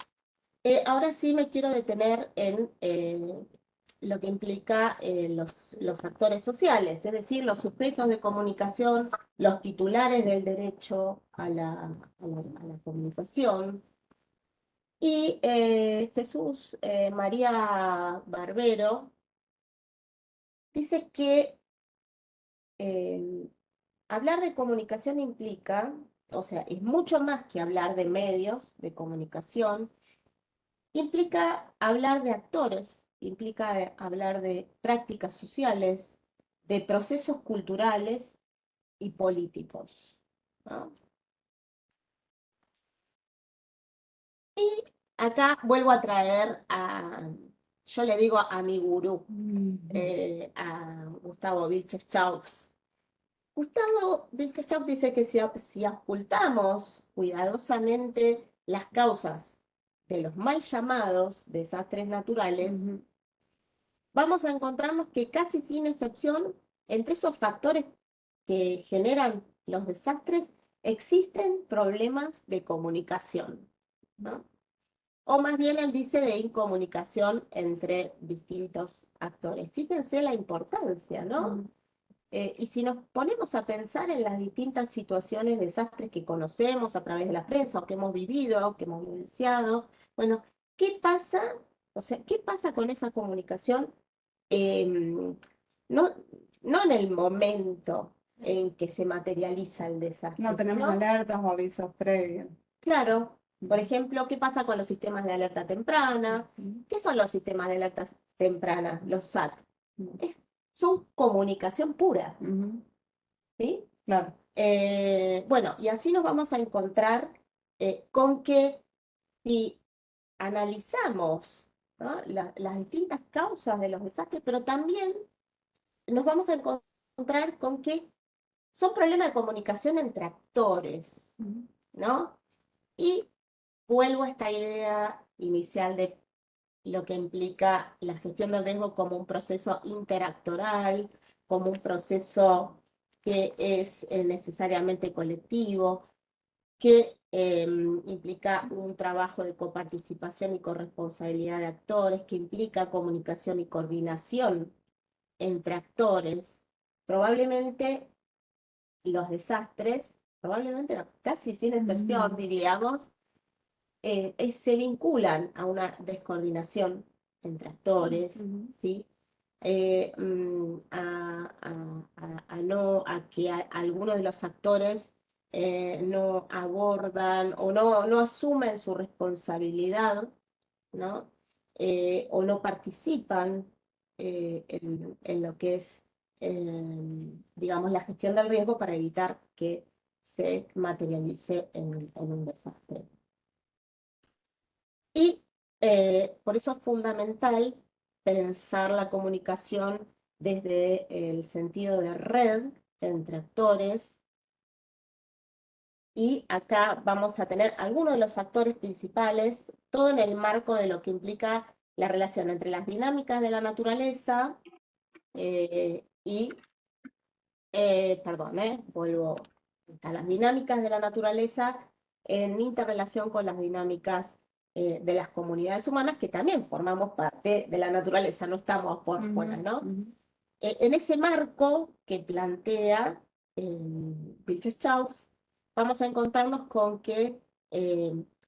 ahora sí me quiero detener en lo que implica los actores sociales, es decir, los sujetos de comunicación, los titulares del derecho a la comunicación. Y Jesús María Barbero dice que eh, hablar de comunicación implica, o sea, es mucho más que hablar de medios de comunicación, implica hablar de actores, implica hablar de prácticas sociales, de procesos culturales y políticos, ¿no? Y acá vuelvo a traer yo le digo a mi gurú, a Gustavo Vilches-Chaux. Gustavo Vilches-Chaux dice que si ocultamos cuidadosamente las causas de los mal llamados desastres naturales, vamos a encontrarnos que casi sin excepción, entre esos factores que generan los desastres, existen problemas de comunicación, ¿no? O más bien él dice de incomunicación entre distintos actores. Fíjense la importancia, ¿no? Y si nos ponemos a pensar en las distintas situaciones, desastres que conocemos a través de la prensa, o que hemos vivido, que hemos vivenciado, bueno, ¿qué pasa? O sea, ¿qué pasa con esa comunicación? No, no en el momento en que se materializa el desastre, No tenemos sino, alertas o avisos previos. claro, por ejemplo, ¿qué pasa con los sistemas de alerta temprana? ¿Qué son los sistemas de alerta temprana? Los SAT. Son comunicación pura, ¿sí? Claro. Bueno, y así nos vamos a encontrar con que si analizamos, ¿no?, las distintas causas de los desastres, pero también nos vamos a encontrar con que son problemas de comunicación entre actores, ¿no? Y vuelvo a esta idea inicial de lo que implica la gestión del riesgo como un proceso interactoral, como un proceso que es necesariamente colectivo, que implica un trabajo de coparticipación y corresponsabilidad de actores, que implica comunicación y coordinación entre actores. Probablemente los desastres, probablemente no, casi sin excepción, diríamos, se vinculan a una descoordinación entre actores, ¿sí? A que algunos de los actores no abordan o no asumen su responsabilidad, ¿no? O no participan en lo que es, digamos, la gestión del riesgo para evitar que se materialice en un desastre. Y por eso es fundamental pensar la comunicación desde el sentido de red entre actores. Y acá vamos a tener algunos de los actores principales, todo en el marco de lo que implica la relación entre las dinámicas de la naturaleza vuelvo a las dinámicas de la naturaleza en interrelación con las dinámicas de las comunidades humanas, que también formamos parte de la naturaleza, no estamos por fuera, ¿no? En ese marco que plantea Vilches-Chaux, vamos a encontrarnos con que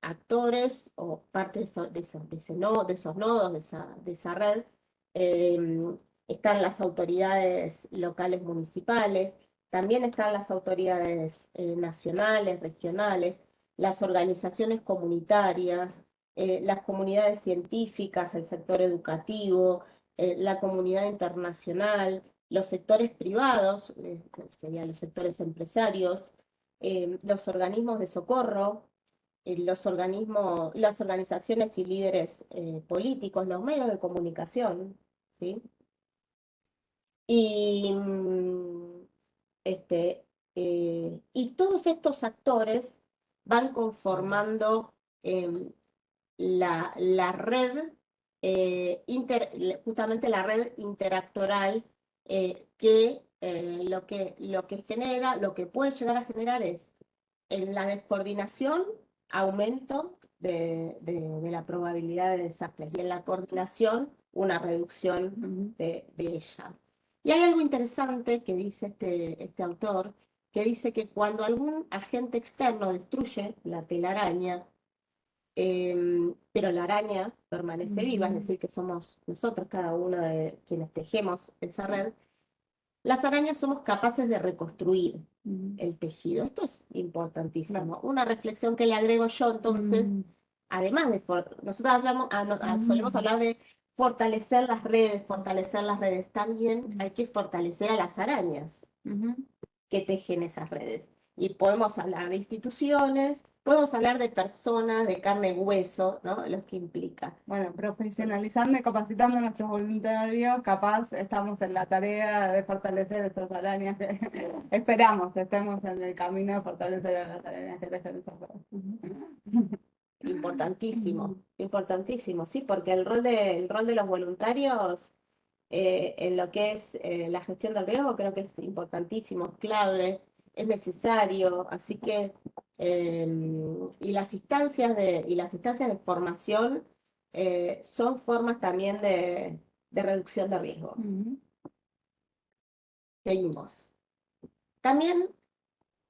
actores o parte de esos nodos, de esa red, están las autoridades locales municipales, también están las autoridades nacionales, regionales, las organizaciones comunitarias, las comunidades científicas, el sector educativo, la comunidad internacional, los sectores privados, serían los sectores empresarios, los organismos de socorro, las organizaciones y líderes políticos, los medios de comunicación, ¿sí? Y, y todos estos actores van conformando la red, justamente la red interactoral que lo que genera, lo que puede llegar a generar es en la descoordinación, aumento de la probabilidad de desastres y en la coordinación una reducción de ella. Y hay algo interesante que dice este autor, que dice que cuando algún agente externo destruye la telaraña, pero la araña permanece viva, es decir, que somos nosotros, cada uno de quienes tejemos esa red, las arañas somos capaces de reconstruir el tejido. Esto es importantísimo. Una reflexión que le agrego yo, entonces, además de, nosotros hablamos, solemos hablar de fortalecer las redes, también hay que fortalecer a las arañas que tejen esas redes. Y podemos hablar de instituciones, podemos hablar de personas, de carne y hueso, ¿no? Lo que implica. Bueno, profesionalizando y capacitando a nuestros voluntarios, capaz estamos en la tarea de fortalecer estas arañas que esperamos, estemos en el camino de fortalecer a las arañas que tejen esas redes. Importantísimo, importantísimo, sí, porque el rol de los voluntarios en lo que es la gestión del riesgo creo que es importantísimo, es clave, es necesario, así que y las instancias de formación son formas también de reducción de riesgo. Seguimos. También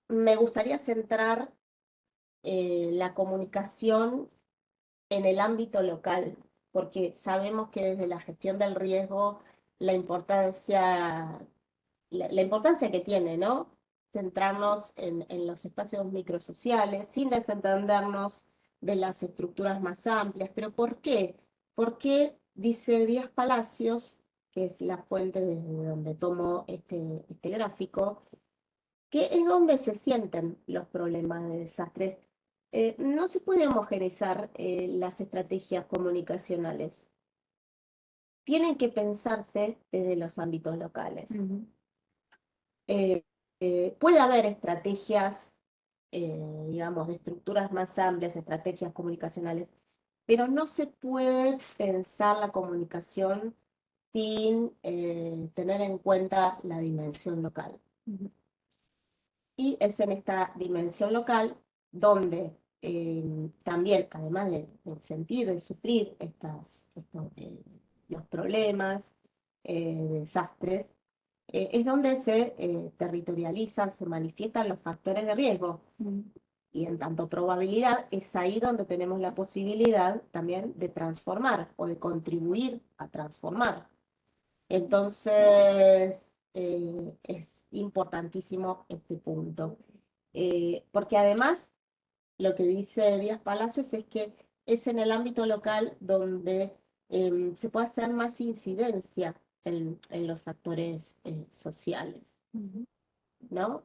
me gustaría centrar la comunicación en el ámbito local, porque sabemos que desde la gestión del riesgo la importancia, la importancia que tiene, ¿no? Centrarnos en los espacios microsociales, sin desentendernos de las estructuras más amplias. ¿Pero por qué? Porque, dice Díaz Palacios, que es la fuente desde donde tomo este gráfico, que es donde se sienten los problemas de desastres. No se puede homogeneizar las estrategias comunicacionales. Tienen que pensarse desde los ámbitos locales. Puede haber estrategias, digamos, de estructuras más amplias, estrategias comunicacionales, pero no se puede pensar la comunicación sin tener en cuenta la dimensión local. Y es en esta dimensión local donde también, además del sentir, de sufrir los problemas, desastres, es donde se territorializan, se manifiestan los factores de riesgo. Y en tanto probabilidad, es ahí donde tenemos la posibilidad también de transformar o de contribuir a transformar. Entonces, es importantísimo este punto. Porque además, lo que dice Díaz Palacios es que es en el ámbito local donde se puede hacer más incidencia en los actores sociales, ¿no?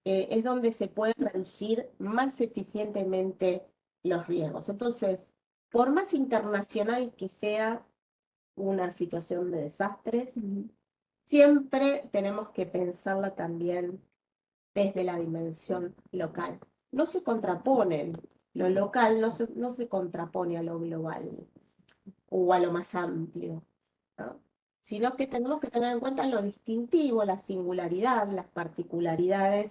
Es donde se puede reducir más eficientemente los riesgos. Entonces, por más internacional que sea una situación de desastres, siempre tenemos que pensarla también desde la dimensión local. No se contraponen, lo local no se contrapone a lo global o a lo más amplio, ¿no? Sino que tenemos que tener en cuenta lo distintivo, la singularidad, las particularidades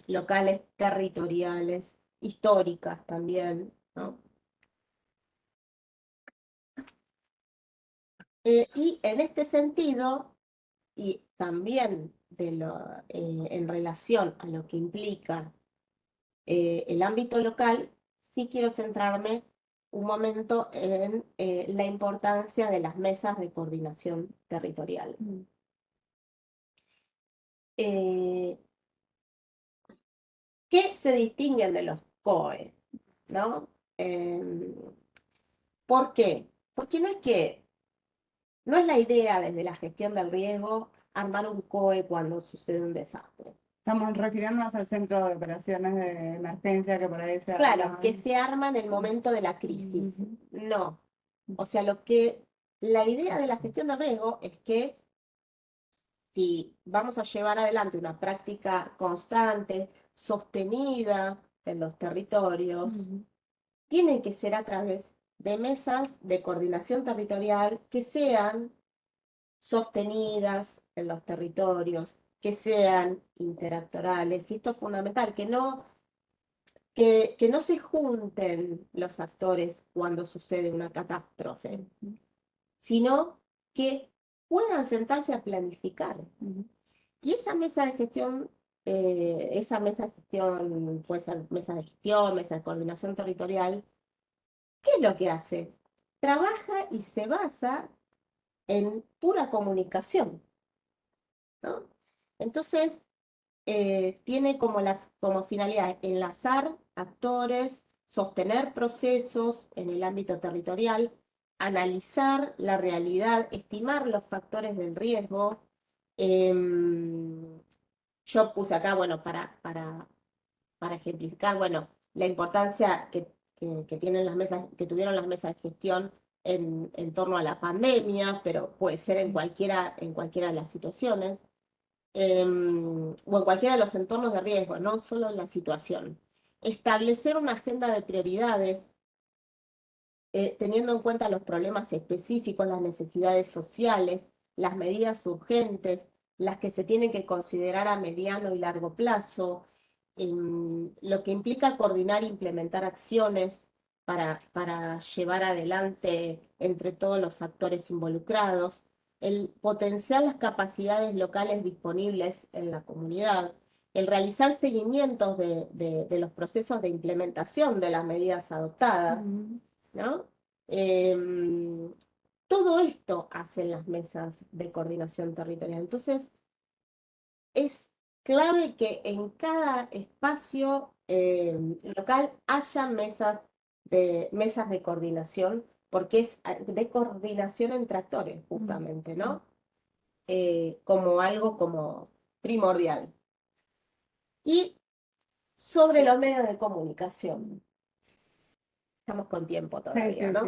locales, territoriales, históricas también, ¿no? Y en este sentido, y también en relación a lo que implica el ámbito local, sí quiero centrarme un momento en la importancia de las mesas de coordinación territorial. ¿Qué se distinguen de los COE? ¿No? ¿Por qué? Porque no es la idea desde la gestión del riesgo armar un COE cuando sucede un desastre. Estamos refiriéndonos al centro de operaciones de emergencia que por ahí se Claro, arma. que se arma en el momento de la crisis. No. O sea, la idea de la gestión de riesgo es que si vamos a llevar adelante una práctica constante, sostenida en los territorios, tiene que ser a través de mesas de coordinación territorial que sean sostenidas en los territorios, que sean interactorales. Y esto es fundamental, que que no se junten los actores cuando sucede una catástrofe, sino que puedan sentarse a planificar. Y esa mesa de gestión, puede ser mesa de gestión, mesa de coordinación territorial, ¿qué es lo que hace? Trabaja y se basa en pura comunicación, ¿no? Entonces, tiene como finalidad enlazar actores, sostener procesos en el ámbito territorial, analizar la realidad, estimar los factores del riesgo. Yo puse acá, bueno, para ejemplificar, bueno, la importancia que tienen las mesas, que tuvieron las mesas de gestión en torno a la pandemia, pero puede ser en cualquiera de las situaciones, o en cualquiera de los entornos de riesgo, no solo en la situación. Establecer una agenda de prioridades, teniendo en cuenta los problemas específicos, las necesidades sociales, las medidas urgentes, las que se tienen que considerar a mediano y largo plazo, lo que implica coordinar e implementar acciones para llevar adelante entre todos los actores involucrados, el potenciar las capacidades locales disponibles en la comunidad, el realizar seguimientos de los procesos de implementación de las medidas adoptadas, ¿no? Em, Todo esto hacen las mesas de coordinación territorial. Entonces, es clave que en cada espacio local haya mesas de coordinación, porque es de coordinación entre actores, justamente, ¿no? Como algo como primordial. Y sobre los medios de comunicación. Estamos con tiempo todavía, ¿no?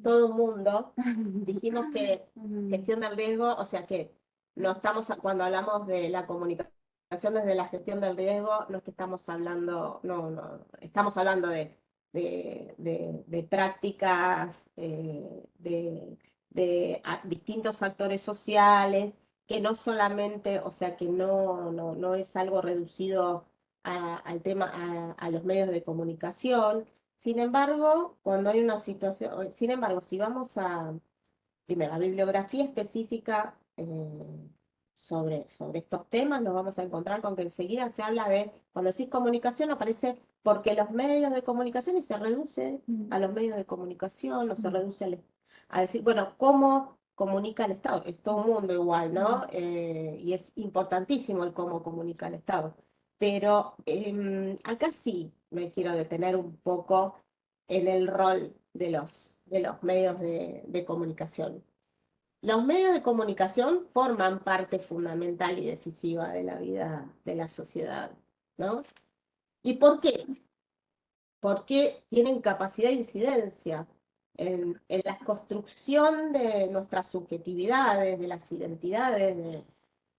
Todo el mundo, dijimos que gestión del riesgo, o sea que no estamos, cuando hablamos de la comunicación desde la gestión del riesgo, no es que estamos hablando, no, estamos hablando de prácticas, distintos actores sociales, que no solamente, o sea que no es algo reducido al tema, a los medios de comunicación. Sin embargo, cuando hay una situación, sin embargo, si vamos primero, a bibliografía específica sobre estos temas, nos vamos a encontrar con que enseguida se habla de, cuando decís comunicación, aparece porque los medios de comunicación y se reduce a los medios de comunicación, o se reduce a decir, bueno, ¿cómo comunica el Estado? Es todo un mundo igual, ¿no? Y es importantísimo el cómo comunica el Estado. Pero acá sí me quiero detener un poco en el rol de los medios de comunicación. Los medios de comunicación forman parte fundamental y decisiva de la vida de la sociedad, ¿no? ¿Y por qué? Porque tienen capacidad de incidencia en la construcción de nuestras subjetividades, de las identidades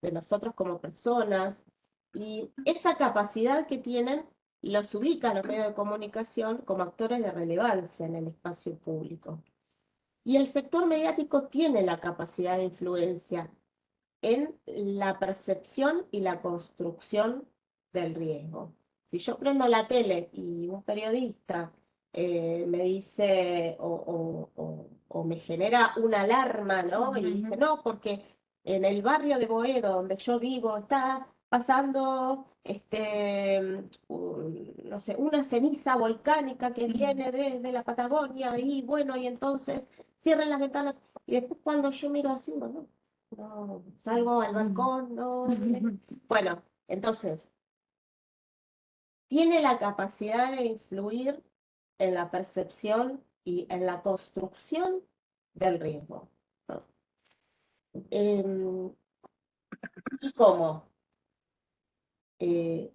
de nosotros como personas, y esa capacidad que tienen los ubica a los medios de comunicación como actores de relevancia en el espacio público. Y el sector mediático tiene la capacidad de influencia en la percepción y la construcción del riesgo. Si yo prendo la tele y un periodista me dice o me genera una alarma, ¿no? Y dice, no, porque en el barrio de Boedo, donde yo vivo, está pasando, no sé, una ceniza volcánica que viene desde la Patagonia, y bueno, y entonces cierren las ventanas. Y después cuando yo miro así, bueno, no, salgo al balcón, no. Bueno, entonces, tiene la capacidad de influir en la percepción y en la construcción del riesgo, ¿no? ¿Y cómo? Eh,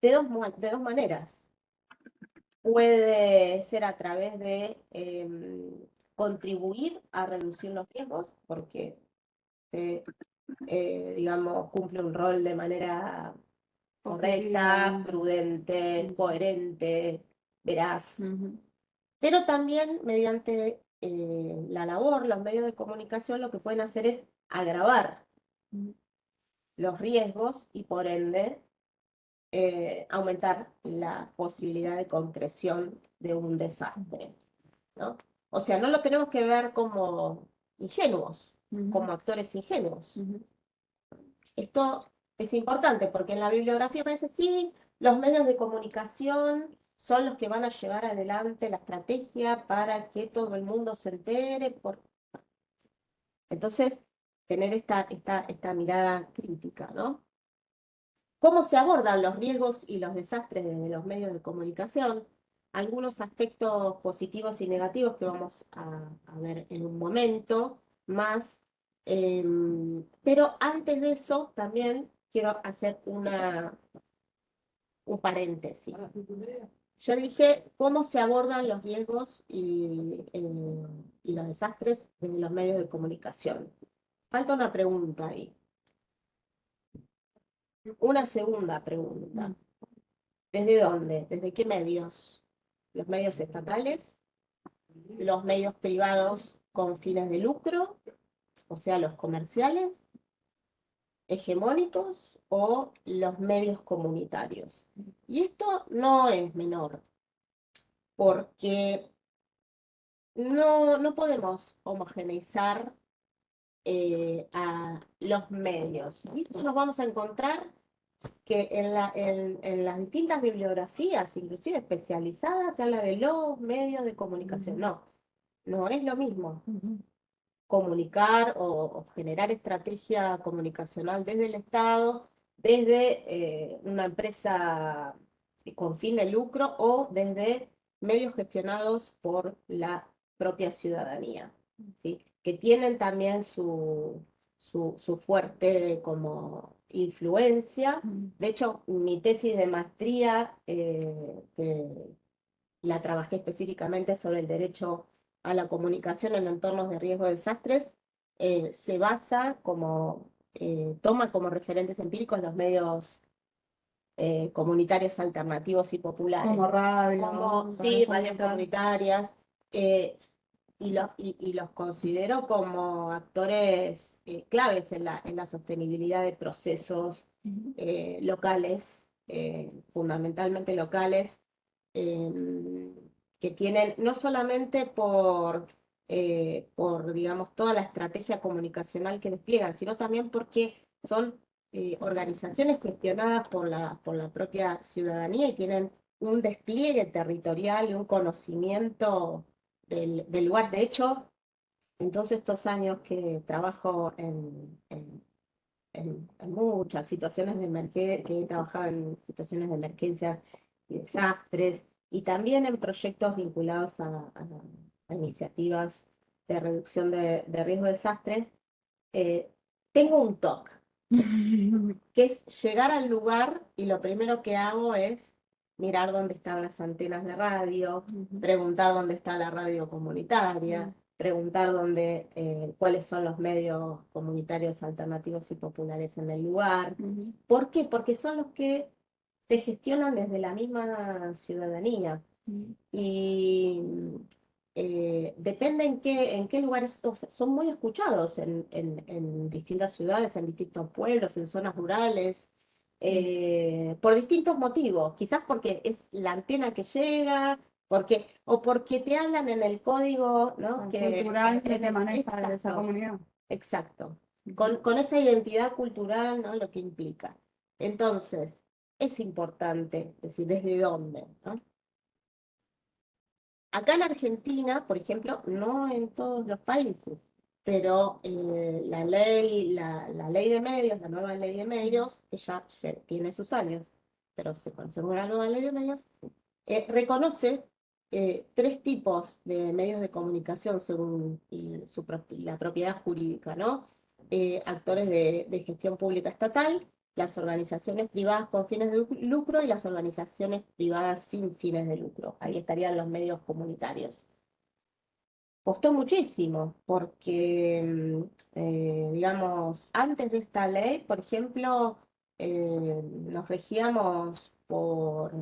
de dos maneras. Puede ser a través de contribuir a reducir los riesgos, porque digamos, cumple un rol de manera correcta, prudente, coherente, veraz. Pero también mediante la labor, los medios de comunicación lo que pueden hacer es agravar los riesgos y por ende aumentar la posibilidad de concreción de un desastre, ¿no? O sea, no lo tenemos que ver como ingenuos, como actores ingenuos. Esto es importante porque en la bibliografía parece, sí, los medios de comunicación son los que van a llevar adelante la estrategia para que todo el mundo se entere. Entonces, tener esta mirada crítica, ¿no? ¿Cómo se abordan los riesgos y los desastres desde los medios de comunicación? Algunos aspectos positivos y negativos que vamos a ver en un momento más. Pero antes de eso, también quiero hacer un paréntesis. Yo dije cómo se abordan los riesgos y los desastres desde los medios de comunicación. Falta una pregunta ahí. Una segunda pregunta. ¿Desde dónde? ¿Desde qué medios? ¿Los medios estatales? ¿Los medios privados con fines de lucro? O sea, los comerciales, hegemónicos o los medios comunitarios. Y esto no es menor, porque no podemos homogeneizar a los medios. Y esto nos vamos a encontrar que en las distintas bibliografías, inclusive especializadas, se habla de los medios de comunicación. No es lo mismo comunicar o generar estrategia comunicacional desde el Estado, desde una empresa con fin de lucro o desde medios gestionados por la propia ciudadanía, ¿sí? Que tienen también su fuerte como influencia. De hecho, mi tesis de maestría, que la trabajé específicamente sobre el derecho a la comunicación en entornos de riesgo de desastres, se basa toma como referentes empíricos los medios comunitarios alternativos y populares. Como radio, Sí, radios comunitarias, eh, y los considero como actores claves en la sostenibilidad de procesos locales, fundamentalmente locales, eh, que tienen no solamente digamos, toda la estrategia comunicacional que despliegan, sino también porque son organizaciones gestionadas por la propia ciudadanía y tienen un despliegue territorial y un conocimiento del lugar. De hecho, en todos estos años que trabajo en muchas situaciones de emergencia, que he trabajado en situaciones de emergencia y desastres, y también en proyectos vinculados a iniciativas de reducción de riesgo de desastres, eh, tengo un TOC, que es llegar al lugar y lo primero que hago es mirar dónde están las antenas de radio, preguntar dónde está la radio comunitaria, preguntar cuáles son los medios comunitarios alternativos y populares en el lugar. ¿Por qué? Porque son los que se gestionan desde la misma ciudadanía. Y depende en qué lugares, o sea, son muy escuchados en distintas ciudades, en distintos pueblos, en zonas rurales, por distintos motivos, quizás porque es la antena que llega, o porque te hablan en el código, ¿no? Cultural que te maneja de esa comunidad. Exacto. Con esa identidad cultural, ¿no? Lo que implica. Entonces, es importante decir desde dónde, ¿no? Acá en Argentina, por ejemplo, no en todos los países, pero la ley de medios, la nueva ley de medios, que ya tiene sus años, pero se conserva la nueva ley de medios, reconoce tres tipos de medios de comunicación según la propiedad jurídica, ¿no? Actores de gestión pública estatal, las organizaciones privadas con fines de lucro y las organizaciones privadas sin fines de lucro. Ahí estarían los medios comunitarios. Costó muchísimo porque, digamos, antes de esta ley, por ejemplo, nos regíamos por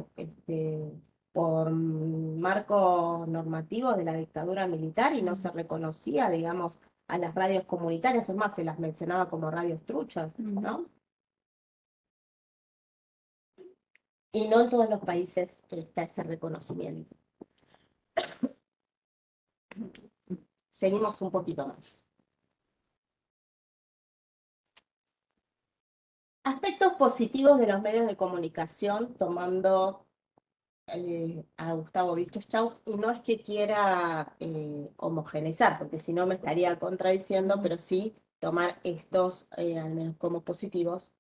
marcos normativos de la dictadura militar y no se reconocía, digamos, a las radios comunitarias, es más, se las mencionaba como radios truchas, ¿no? y no en todos los países está ese reconocimiento. Seguimos un poquito más. Aspectos positivos de los medios de comunicación, tomando a Gustavo Vilches-Chaus, y no es que quiera homogeneizar, porque si no me estaría contradiciendo, pero sí tomar estos al menos como positivos.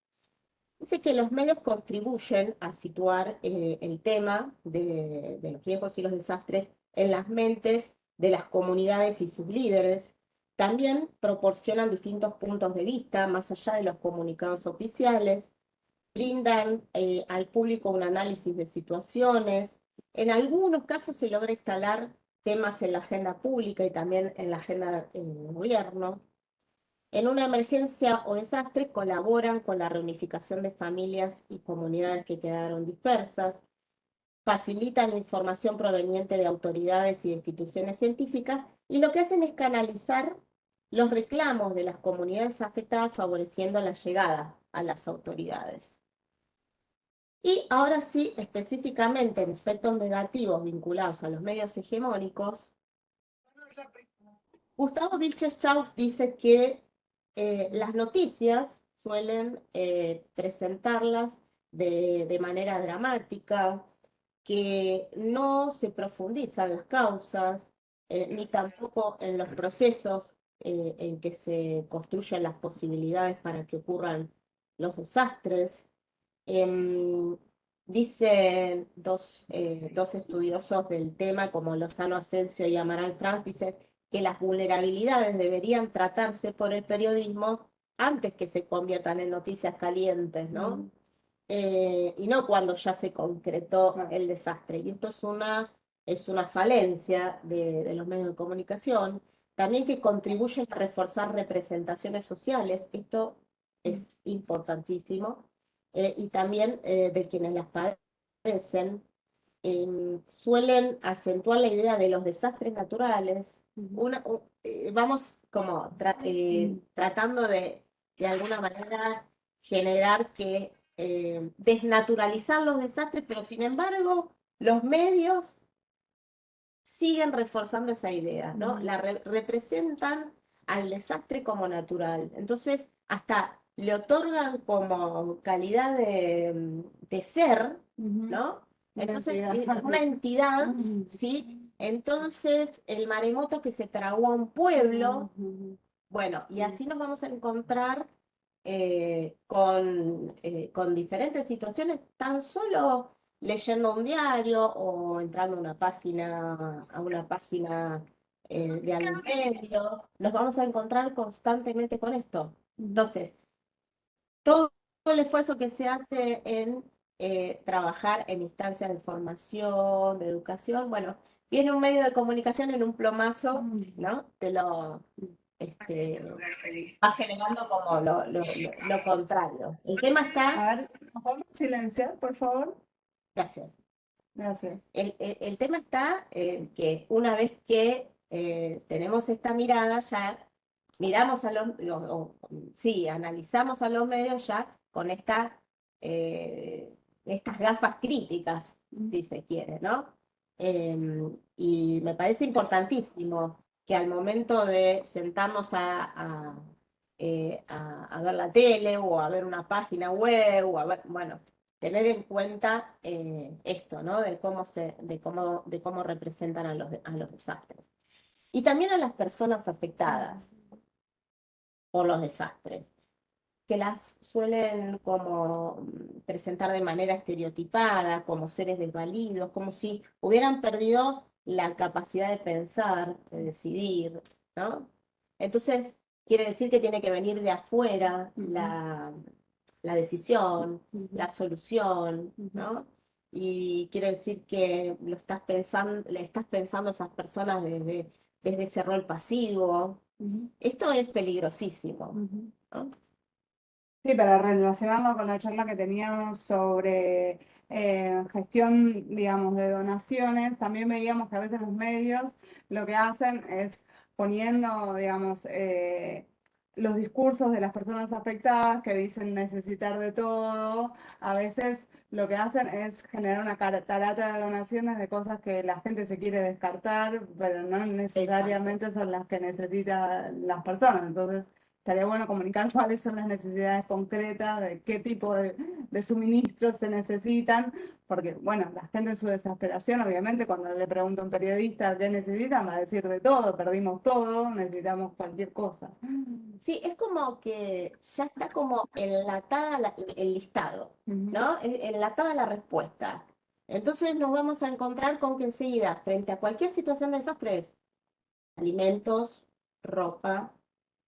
Dice que los medios contribuyen a situar el tema de los riesgos y los desastres en las mentes de las comunidades y sus líderes. También proporcionan distintos puntos de vista, más allá de los comunicados oficiales, brindan al público un análisis de situaciones. En algunos casos se logra instalar temas en la agenda pública y también en la agenda del gobierno. En una emergencia o desastre colaboran con la reunificación de familias y comunidades que quedaron dispersas, facilitan la información proveniente de autoridades y de instituciones científicas y lo que hacen es canalizar los reclamos de las comunidades afectadas favoreciendo la llegada a las autoridades. Y ahora sí, específicamente en aspectos negativos vinculados a los medios hegemónicos, Gustavo Vilches-Chaus dice que las noticias suelen presentarlas de manera dramática, que no se profundizan las causas, ni tampoco en los procesos en que se construyen las posibilidades para que ocurran los desastres. Em, Dicen dos estudiosos del tema, como Lozano Asensio y Amaral Franz, dicen que las vulnerabilidades deberían tratarse por el periodismo antes que se conviertan en noticias calientes, ¿no? Y no cuando ya se concretó el desastre. Y esto es una falencia de los medios de comunicación, también que contribuyen a reforzar representaciones sociales. Esto es importantísimo y también de quienes las padecen, suelen acentuar la idea de los desastres naturales. Vamos como tratando de alguna manera generar que desnaturalizar los desastres, pero sin embargo los medios siguen reforzando esa idea, ¿no? Representan al desastre como natural. Entonces, hasta le otorgan como calidad de ser, ¿no? Entonces, una entidad, ¿sí? Entonces, el maremoto que se tragó a un pueblo, bueno, y así nos vamos a encontrar con diferentes situaciones, tan solo leyendo un diario o entrando a una página de algún medio, nos vamos a encontrar constantemente con esto. Entonces, todo el esfuerzo que se hace en trabajar en instancias de formación, de educación, bueno, viene un medio de comunicación en un plomazo, ¿no? Va generando como lo contrario. El tema está. A ver, ¿nos podemos silenciar, por favor? Gracias. Gracias. El tema está que una vez que tenemos esta mirada, ya miramos sí, analizamos a los medios ya con estas gafas críticas, si se quiere, ¿no? Y me parece importantísimo que al momento de sentarnos a ver la tele o a ver una página web o a ver, bueno, tener en cuenta esto, ¿no? De cómo representan a los desastres. Y también a las personas afectadas por los desastres, que las suelen como presentar de manera estereotipada, como seres desvalidos, como si hubieran perdido la capacidad de pensar, de decidir, ¿no? Entonces, quiere decir que tiene que venir de afuera la decisión, la solución, ¿no? Y quiere decir que le estás pensando a esas personas desde ese rol pasivo. Esto es peligrosísimo, ¿no? Sí, para relacionarlo con la charla que teníamos sobre gestión, digamos, de donaciones, también veíamos que a veces los medios lo que hacen es poniendo, digamos, los discursos de las personas afectadas que dicen necesitar de todo, a veces lo que hacen es generar una catarata de donaciones de cosas que la gente se quiere descartar, pero no necesariamente son las que necesitan las personas. Entonces, estaría bueno comunicar cuáles son las necesidades concretas, de qué tipo de suministros se necesitan, porque, bueno, la gente en su desesperación, obviamente, cuando le pregunta a un periodista qué necesitan, va a decir de todo, perdimos todo, necesitamos cualquier cosa. Sí, es como que ya está como enlatada el listado, ¿no? Enlatada la respuesta. Entonces nos vamos a encontrar con que enseguida, frente a cualquier situación de desastre, es alimentos, ropa,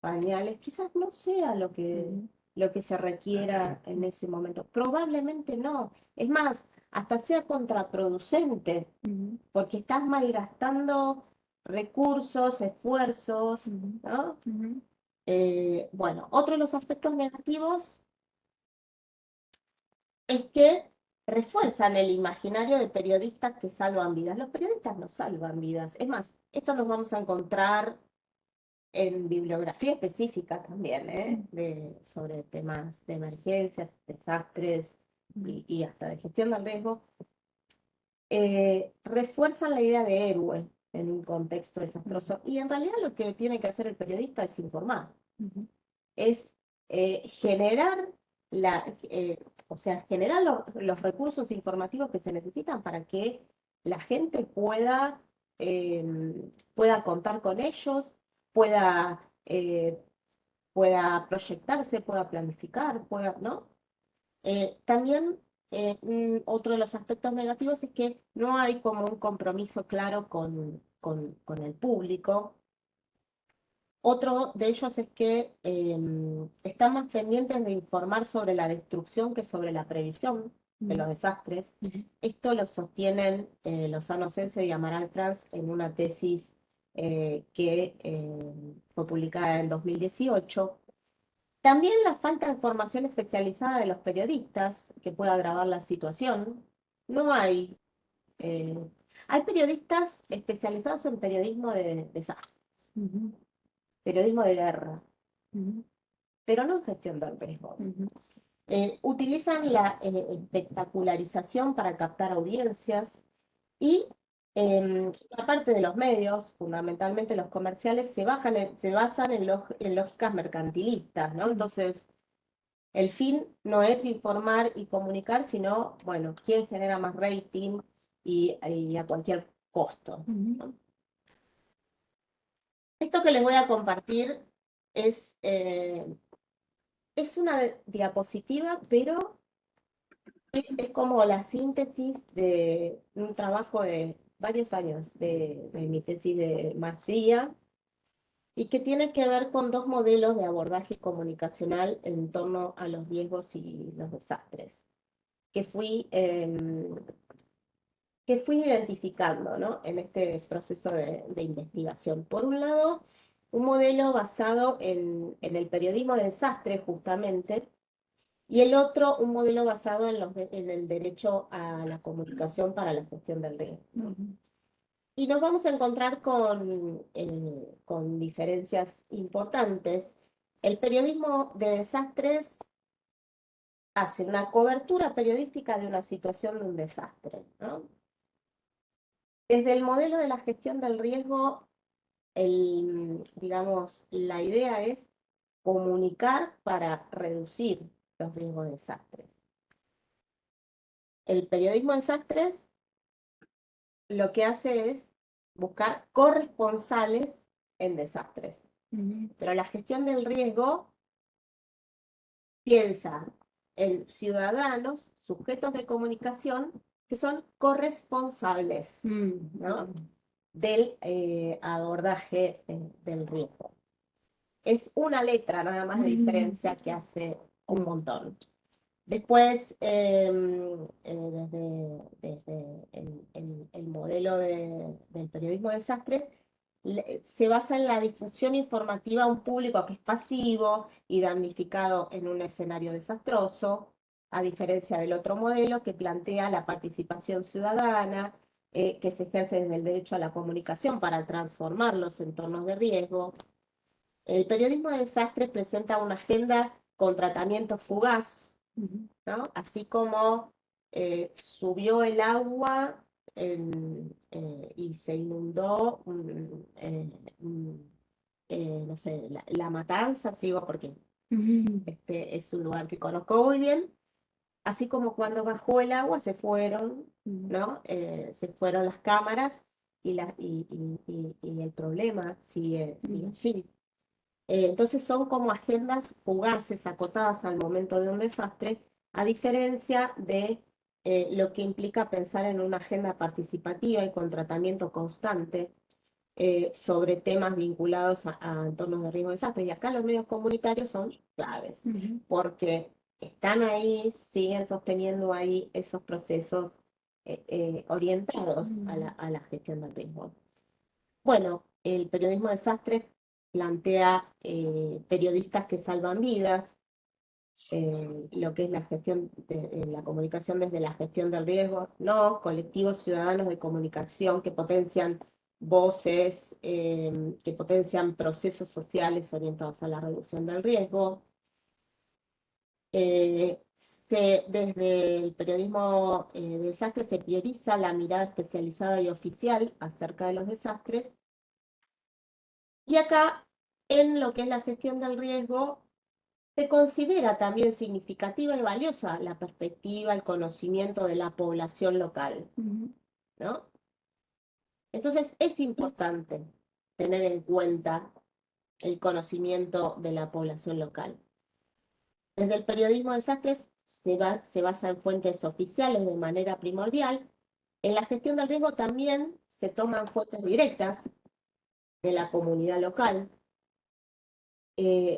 pañales, quizás no sea lo que se requiera en ese momento. Probablemente no. Es más, hasta sea contraproducente, porque estás malgastando recursos, esfuerzos, ¿no? Bueno, otro de los aspectos negativos es que refuerzan el imaginario de periodistas que salvan vidas. Los periodistas no salvan vidas. Es más, esto lo vamos a encontrar en bibliografía específica también, sobre temas de emergencias, desastres y hasta de gestión del riesgo. Refuerzan la idea de héroe en un contexto desastroso. Y en realidad lo que tiene que hacer el periodista es informar. Es generar generar los recursos informativos que se necesitan para que la gente pueda contar con ellos, pueda, pueda proyectarse, pueda planificar, ¿no? También otro de los aspectos negativos es que no hay como un compromiso claro con el público. Otro de ellos es que están más pendientes de informar sobre la destrucción que sobre la previsión de los desastres. Esto lo sostienen Lozano Asensio y Amaral Franz en una tesis que fue publicada en 2018. También la falta de formación especializada de los periodistas que pueda agravar la situación. No hay... hay periodistas especializados en periodismo de desastres, periodismo de guerra, pero no en gestión del riesgo. Utilizan la espectacularización para captar audiencias y aparte de los medios, fundamentalmente los comerciales, se basan en lógicas mercantilistas, ¿no? Entonces, el fin no es informar y comunicar, sino, bueno, quién genera más rating y a cualquier costo, ¿no? Esto que les voy a compartir es una diapositiva, pero es como la síntesis de un trabajo de varios años de mi tesis de maestría y que tiene que ver con dos modelos de abordaje comunicacional en torno a los riesgos y los desastres que fui identificando, ¿no? En este proceso de investigación. Por un lado, un modelo basado en el periodismo de desastre, justamente, y el otro, un modelo basado en el derecho a la comunicación para la gestión del riesgo. Y nos vamos a encontrar con diferencias importantes. El periodismo de desastres hace una cobertura periodística de una situación de un desastre, ¿no? Desde el modelo de la gestión del riesgo, digamos, la idea es comunicar para reducir los riesgos de desastres. El periodismo de desastres lo que hace es buscar corresponsales en desastres. Pero la gestión del riesgo piensa en ciudadanos, sujetos de comunicación, que son corresponsables, ¿no? Del abordaje del riesgo. Es una letra nada más de diferencia que hace un montón. Después, desde el modelo del periodismo de desastres, se basa en la difusión informativa a un público que es pasivo y damnificado en un escenario desastroso, a diferencia del otro modelo que plantea la participación ciudadana, que se ejerce desde el derecho a la comunicación para transformar los entornos de riesgo. El periodismo de desastres presenta una agenda con tratamiento fugaz, ¿no? Así como subió el agua y se inundó, no sé, la Matanza, sigo porque este es un lugar que conozco muy bien. Así como cuando bajó el agua se fueron, ¿no? Se fueron las cámaras y el problema sigue allí. Entonces son como agendas fugaces, acotadas al momento de un desastre, a diferencia de lo que implica pensar en una agenda participativa y con tratamiento constante sobre temas vinculados a entornos de riesgo de desastre. Y acá los medios comunitarios son claves, porque están ahí, siguen sosteniendo ahí esos procesos orientados a la gestión del riesgo. Bueno, el periodismo de desastre plantea periodistas que salvan vidas, lo que es la gestión de la comunicación desde la gestión del riesgo, no colectivos ciudadanos de comunicación que potencian voces, que potencian procesos sociales orientados a la reducción del riesgo. Desde el periodismo de desastre se prioriza la mirada especializada y oficial acerca de los desastres. Y acá, en lo que es la gestión del riesgo, se considera también significativa y valiosa la perspectiva, el conocimiento de la población local, ¿no? Entonces es importante tener en cuenta el conocimiento de la población local. Desde el periodismo de desastres se basa en fuentes oficiales de manera primordial. En la gestión del riesgo también se toman fuentes directas de la comunidad local.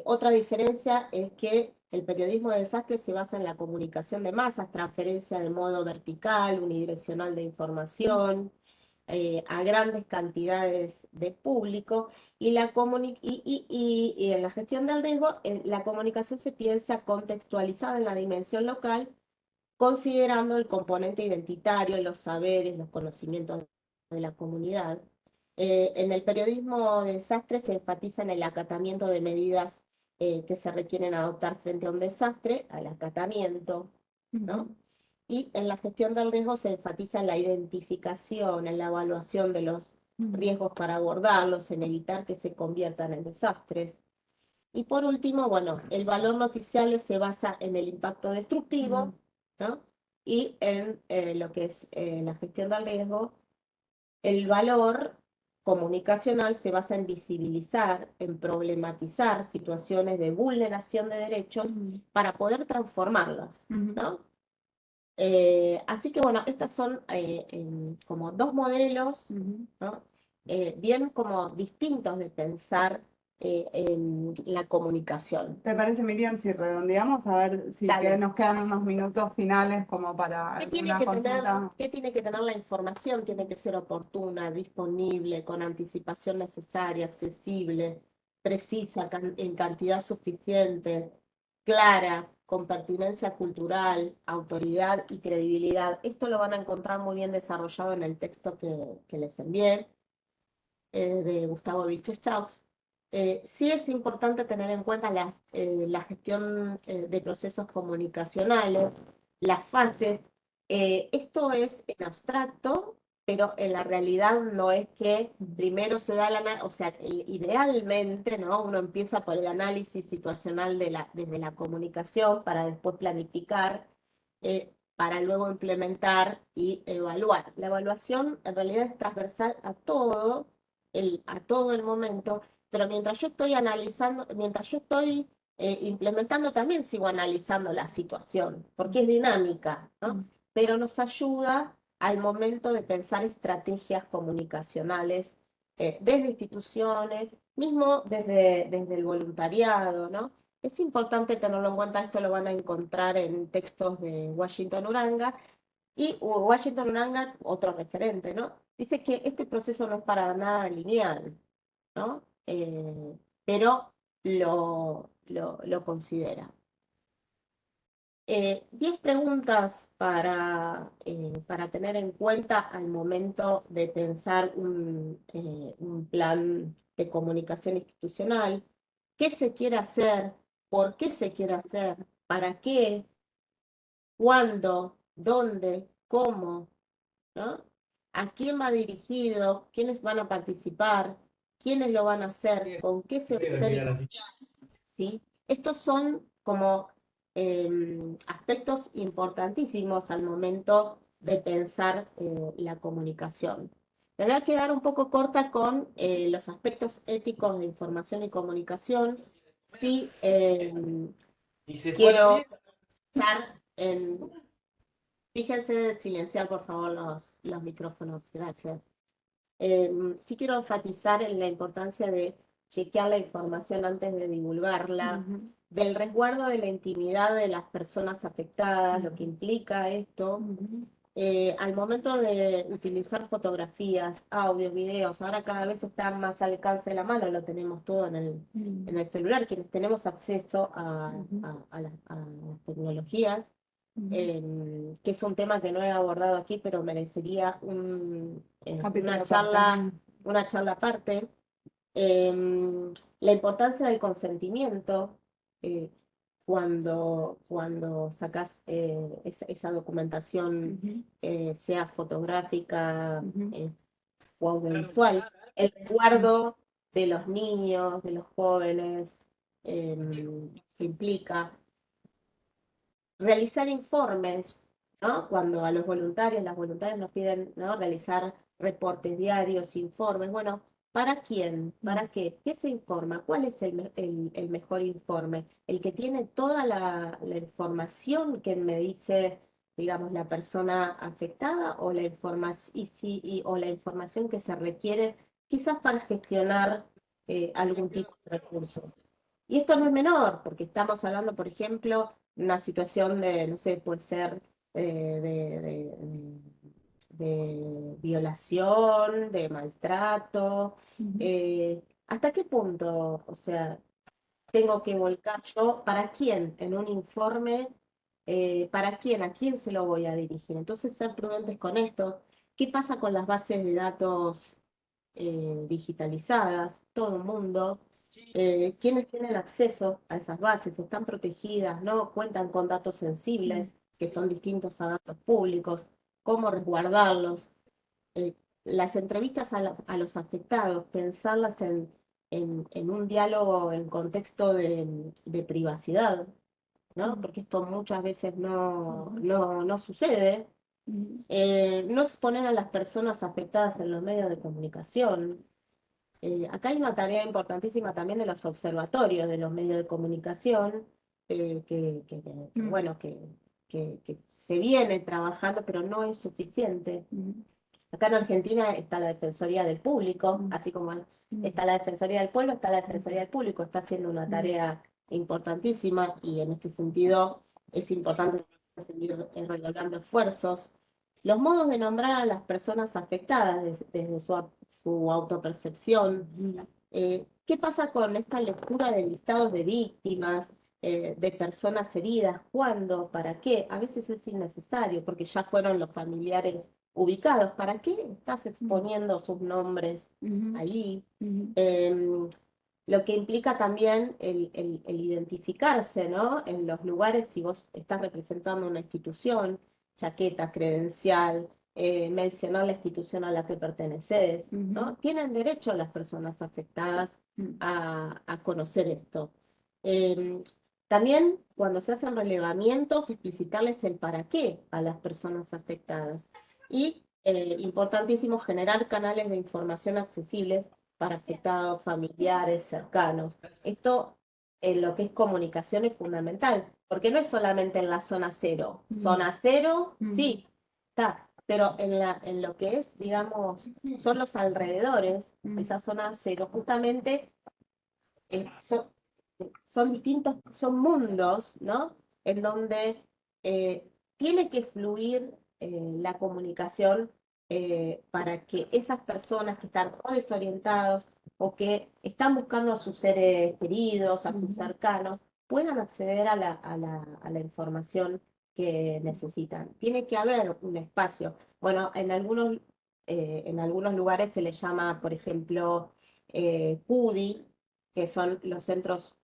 Otra diferencia es que el periodismo de desastre se basa en la comunicación de masas, transferencia de modo vertical, unidireccional de información, a grandes cantidades de público, y en la gestión del riesgo, la comunicación se piensa contextualizada en la dimensión local, considerando el componente identitario, los saberes, los conocimientos de la comunidad. En el periodismo de desastre se enfatiza en el acatamiento de medidas que se requieren adoptar frente a un desastre, al acatamiento, ¿no? Y en la gestión del riesgo se enfatiza en la identificación, en la evaluación de los riesgos para abordarlos, en evitar que se conviertan en desastres. Y por último, bueno, el valor noticiable se basa en el impacto destructivo, ¿no? Y en lo que es la gestión del riesgo, el valor comunicacional se basa en visibilizar, en problematizar situaciones de vulneración de derechos para poder transformarlas, ¿no? Así que bueno, estas son como dos modelos, ¿no? Bien como distintos de pensar en la comunicación. ¿Te parece, Miriam, si redondeamos? A ver si nos quedan unos minutos finales como para alguna consulta. ¿Qué tiene que tener la información? Tiene que ser oportuna, disponible, con anticipación necesaria, accesible, precisa, en cantidad suficiente, clara, con pertinencia cultural, autoridad y credibilidad. Esto lo van a encontrar muy bien desarrollado en el texto que les envié, de Gustavo Vicheschaus. Sí es importante tener en cuenta la gestión de procesos comunicacionales, las fases. Esto es en abstracto, pero en la realidad no es que primero se da o sea, idealmente, ¿no? Uno empieza por el análisis situacional desde la comunicación para después planificar, para luego implementar y evaluar. La evaluación en realidad es transversal a todo el momento, pero mientras yo estoy analizando, mientras yo estoy implementando, también sigo analizando la situación, porque es dinámica, ¿no? Pero nos ayuda al momento de pensar estrategias comunicacionales desde instituciones, mismo desde el voluntariado, ¿no? Es importante tenerlo en cuenta, esto lo van a encontrar en textos de Washington Uranga, y Washington Uranga, otro referente, ¿no? Dice que este proceso no es para nada lineal, ¿no? Pero lo considera. 10 preguntas para tener en cuenta al momento de pensar un plan de comunicación institucional. ¿Qué se quiere hacer? ¿Por qué se quiere hacer? ¿Para qué? ¿Cuándo? dónde, cómo, ¿no? ¿A quién va dirigido? ¿Quiénes van a participar? ¿Quiénes lo van a hacer? ¿Con qué se va a hacer? ¿Sí? Estos son como aspectos importantísimos al momento de pensar la comunicación. Me voy a quedar un poco corta con los aspectos éticos de información y comunicación. Sí, quiero estar en... Fíjense de silenciar, por favor, los micrófonos. Gracias. Sí quiero enfatizar en la importancia de chequear la información antes de divulgarla, del resguardo de la intimidad de las personas afectadas, lo que implica esto. Al momento de utilizar fotografías, audios, videos, ahora cada vez está más al alcance de la mano, lo tenemos todo en el celular, quienes tenemos acceso a las tecnologías, que es un tema que no he abordado aquí, pero merecería una charla aparte. La importancia del consentimiento cuando sacas esa documentación, sea fotográfica o audiovisual, el resguardo de los niños, de los jóvenes, que implica realizar informes, ¿no? Cuando a los voluntarios, las voluntarias nos piden, ¿no?, realizar reportes diarios, informes. Bueno, ¿para quién? ¿Para qué? ¿Qué se informa? ¿Cuál es el mejor informe? ¿El que tiene toda la información que me dice, digamos, la persona afectada, o la o la información que se requiere quizás para gestionar algún tipo de recursos? Y esto no es menor, porque estamos hablando, por ejemplo, una situación de, no sé, puede ser de violación, de maltrato. ¿Hasta qué punto, o sea, tengo que volcar yo? ¿Para quién? En un informe, ¿para quién? ¿A quién se lo voy a dirigir? Entonces, ser prudentes con esto. ¿Qué pasa con las bases de datos digitalizadas? Todo el mundo. ¿Quiénes tienen acceso a esas bases? ¿Están protegidas? ¿No? ¿Cuentan con datos sensibles que son distintos a datos públicos? ¿Cómo resguardarlos? eh, las entrevistas a los afectados, pensarlas en un diálogo en contexto de privacidad, ¿no? Porque esto muchas veces no sucede. No exponer a las personas afectadas en los medios de comunicación. Acá hay una tarea importantísima también de los observatorios de los medios de comunicación, bueno, que se viene trabajando, pero no es suficiente. Acá en Argentina está la Defensoría del Público, así como está la Defensoría del Pueblo, está la Defensoría del Público, está haciendo una tarea importantísima, y en este sentido es importante seguir redoblando esfuerzos. Los modos de nombrar a las personas afectadas desde su autopercepción. ¿Qué pasa con esta lectura de listados de víctimas, de personas heridas? ¿Cuándo? ¿Para qué? A veces es innecesario porque ya fueron los familiares ubicados. ¿Para qué estás exponiendo sus nombres ahí? Lo que implica también el identificarse, ¿no? En los lugares, si vos estás representando una institución, chaqueta, credencial, mencionar la institución a la que perteneces, ¿no? Tienen derecho las personas afectadas a conocer esto. También, cuando se hacen relevamientos, explicitarles el para qué a las personas afectadas. Y importantísimo, generar canales de información accesibles para afectados, familiares, cercanos. Esto en lo que es comunicación es fundamental, porque no es solamente en la zona cero. Zona cero, sí, está, pero en lo que es, digamos, son los alrededores, esa zona cero, justamente son, son distintos, son mundos, ¿no? En donde tiene que fluir la comunicación para que esas personas que están o desorientados o que están buscando a sus seres queridos, a sus cercanos, puedan acceder a la información que necesitan. Tiene que haber un espacio. Bueno, en algunos lugares se le llama, por ejemplo, CUDI, que son los centros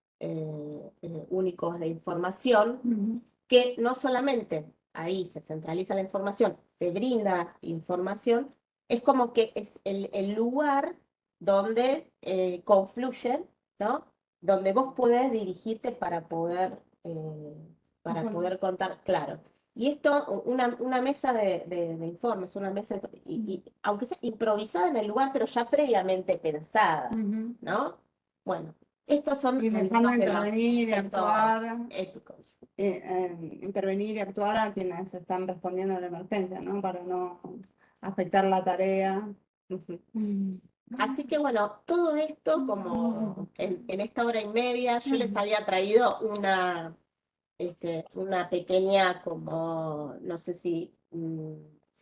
únicos de información, que no solamente ahí se centraliza la información, se brinda información, es como que es el lugar donde confluyen, ¿no? Donde vos podés dirigirte para poder contar, claro. Y esto, una mesa de informes, una mesa, aunque sea improvisada en el lugar, pero ya previamente pensada, ¿no? Bueno, estos son Y dejando intervenir y actuar, éticos. intervenir y actuar a quienes están respondiendo a la emergencia, ¿no? Para no afectar la tarea. Así que bueno, todo esto como en esta hora y media yo les había traído una pequeña como, no sé si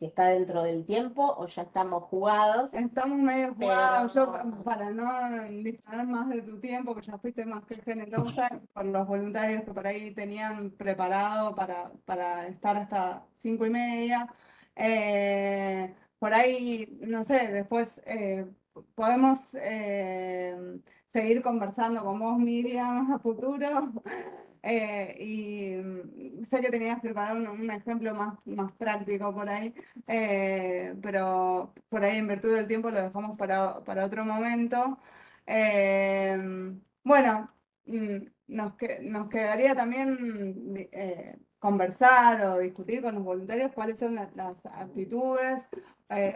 está dentro del tiempo o ya estamos jugados. Estamos medio jugados. Yo, para no disponer más de tu tiempo, que ya fuiste más que generosa, con los voluntarios que por ahí tenían preparado para estar hasta 5:30, por ahí, no sé, después podemos seguir conversando con vos, Miriam, a futuro. Y sé que tenías preparado un ejemplo más práctico por ahí, pero por ahí en virtud del tiempo lo dejamos para otro momento. Bueno, nos quedaría también conversar o discutir con los voluntarios cuáles son las actitudes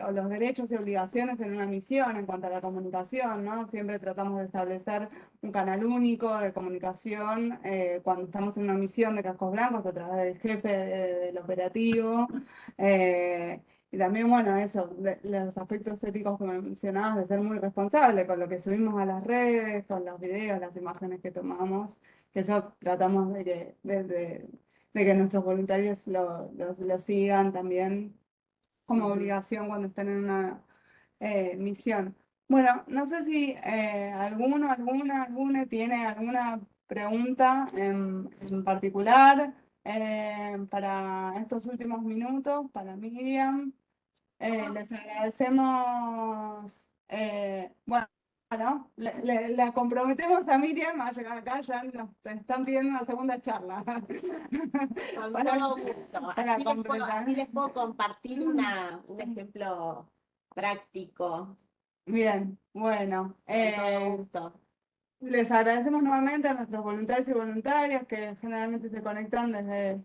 o los derechos y obligaciones en una misión en cuanto a la comunicación, ¿no? Siempre tratamos de establecer un canal único de comunicación cuando estamos en una misión de cascos blancos a través del jefe del operativo. Y también, bueno, eso, los aspectos éticos que mencionabas, de ser muy responsable con lo que subimos a las redes, con los videos, las imágenes que tomamos, que eso tratamos de que nuestros voluntarios lo sigan también como obligación cuando estén en una misión. Bueno, no sé si alguna tiene alguna pregunta en particular para estos últimos minutos, para Miriam. Les agradecemos, bueno, la comprometemos a Miriam a llegar acá, ya nos están pidiendo una segunda charla. Con Para- todo gusto. para Así les puedo compartir un Mm. ejemplo práctico. Bien, bueno. Con todo gusto. Les agradecemos nuevamente a nuestros voluntarios y voluntarias que generalmente se conectan desde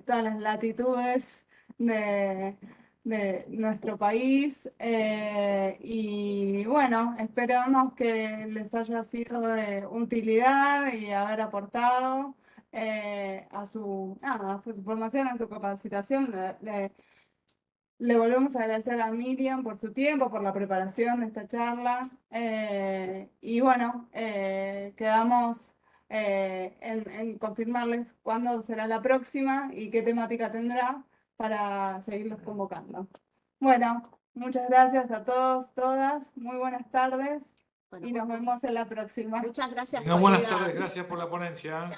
todas las latitudes de, de nuestro país. Y bueno, esperamos que les haya sido de utilidad y haber aportado a su formación, a su capacitación. Le volvemos a agradecer a Miriam por su tiempo, por la preparación de esta charla. Y bueno, quedamos en confirmarles cuándo será la próxima y qué temática tendrá para seguirlos convocando. Bueno, muchas gracias a todos, todas. Muy buenas tardes Bueno, y nos vemos en la próxima. muchas gracias, Buenas colegas. tardes, gracias por la ponencia.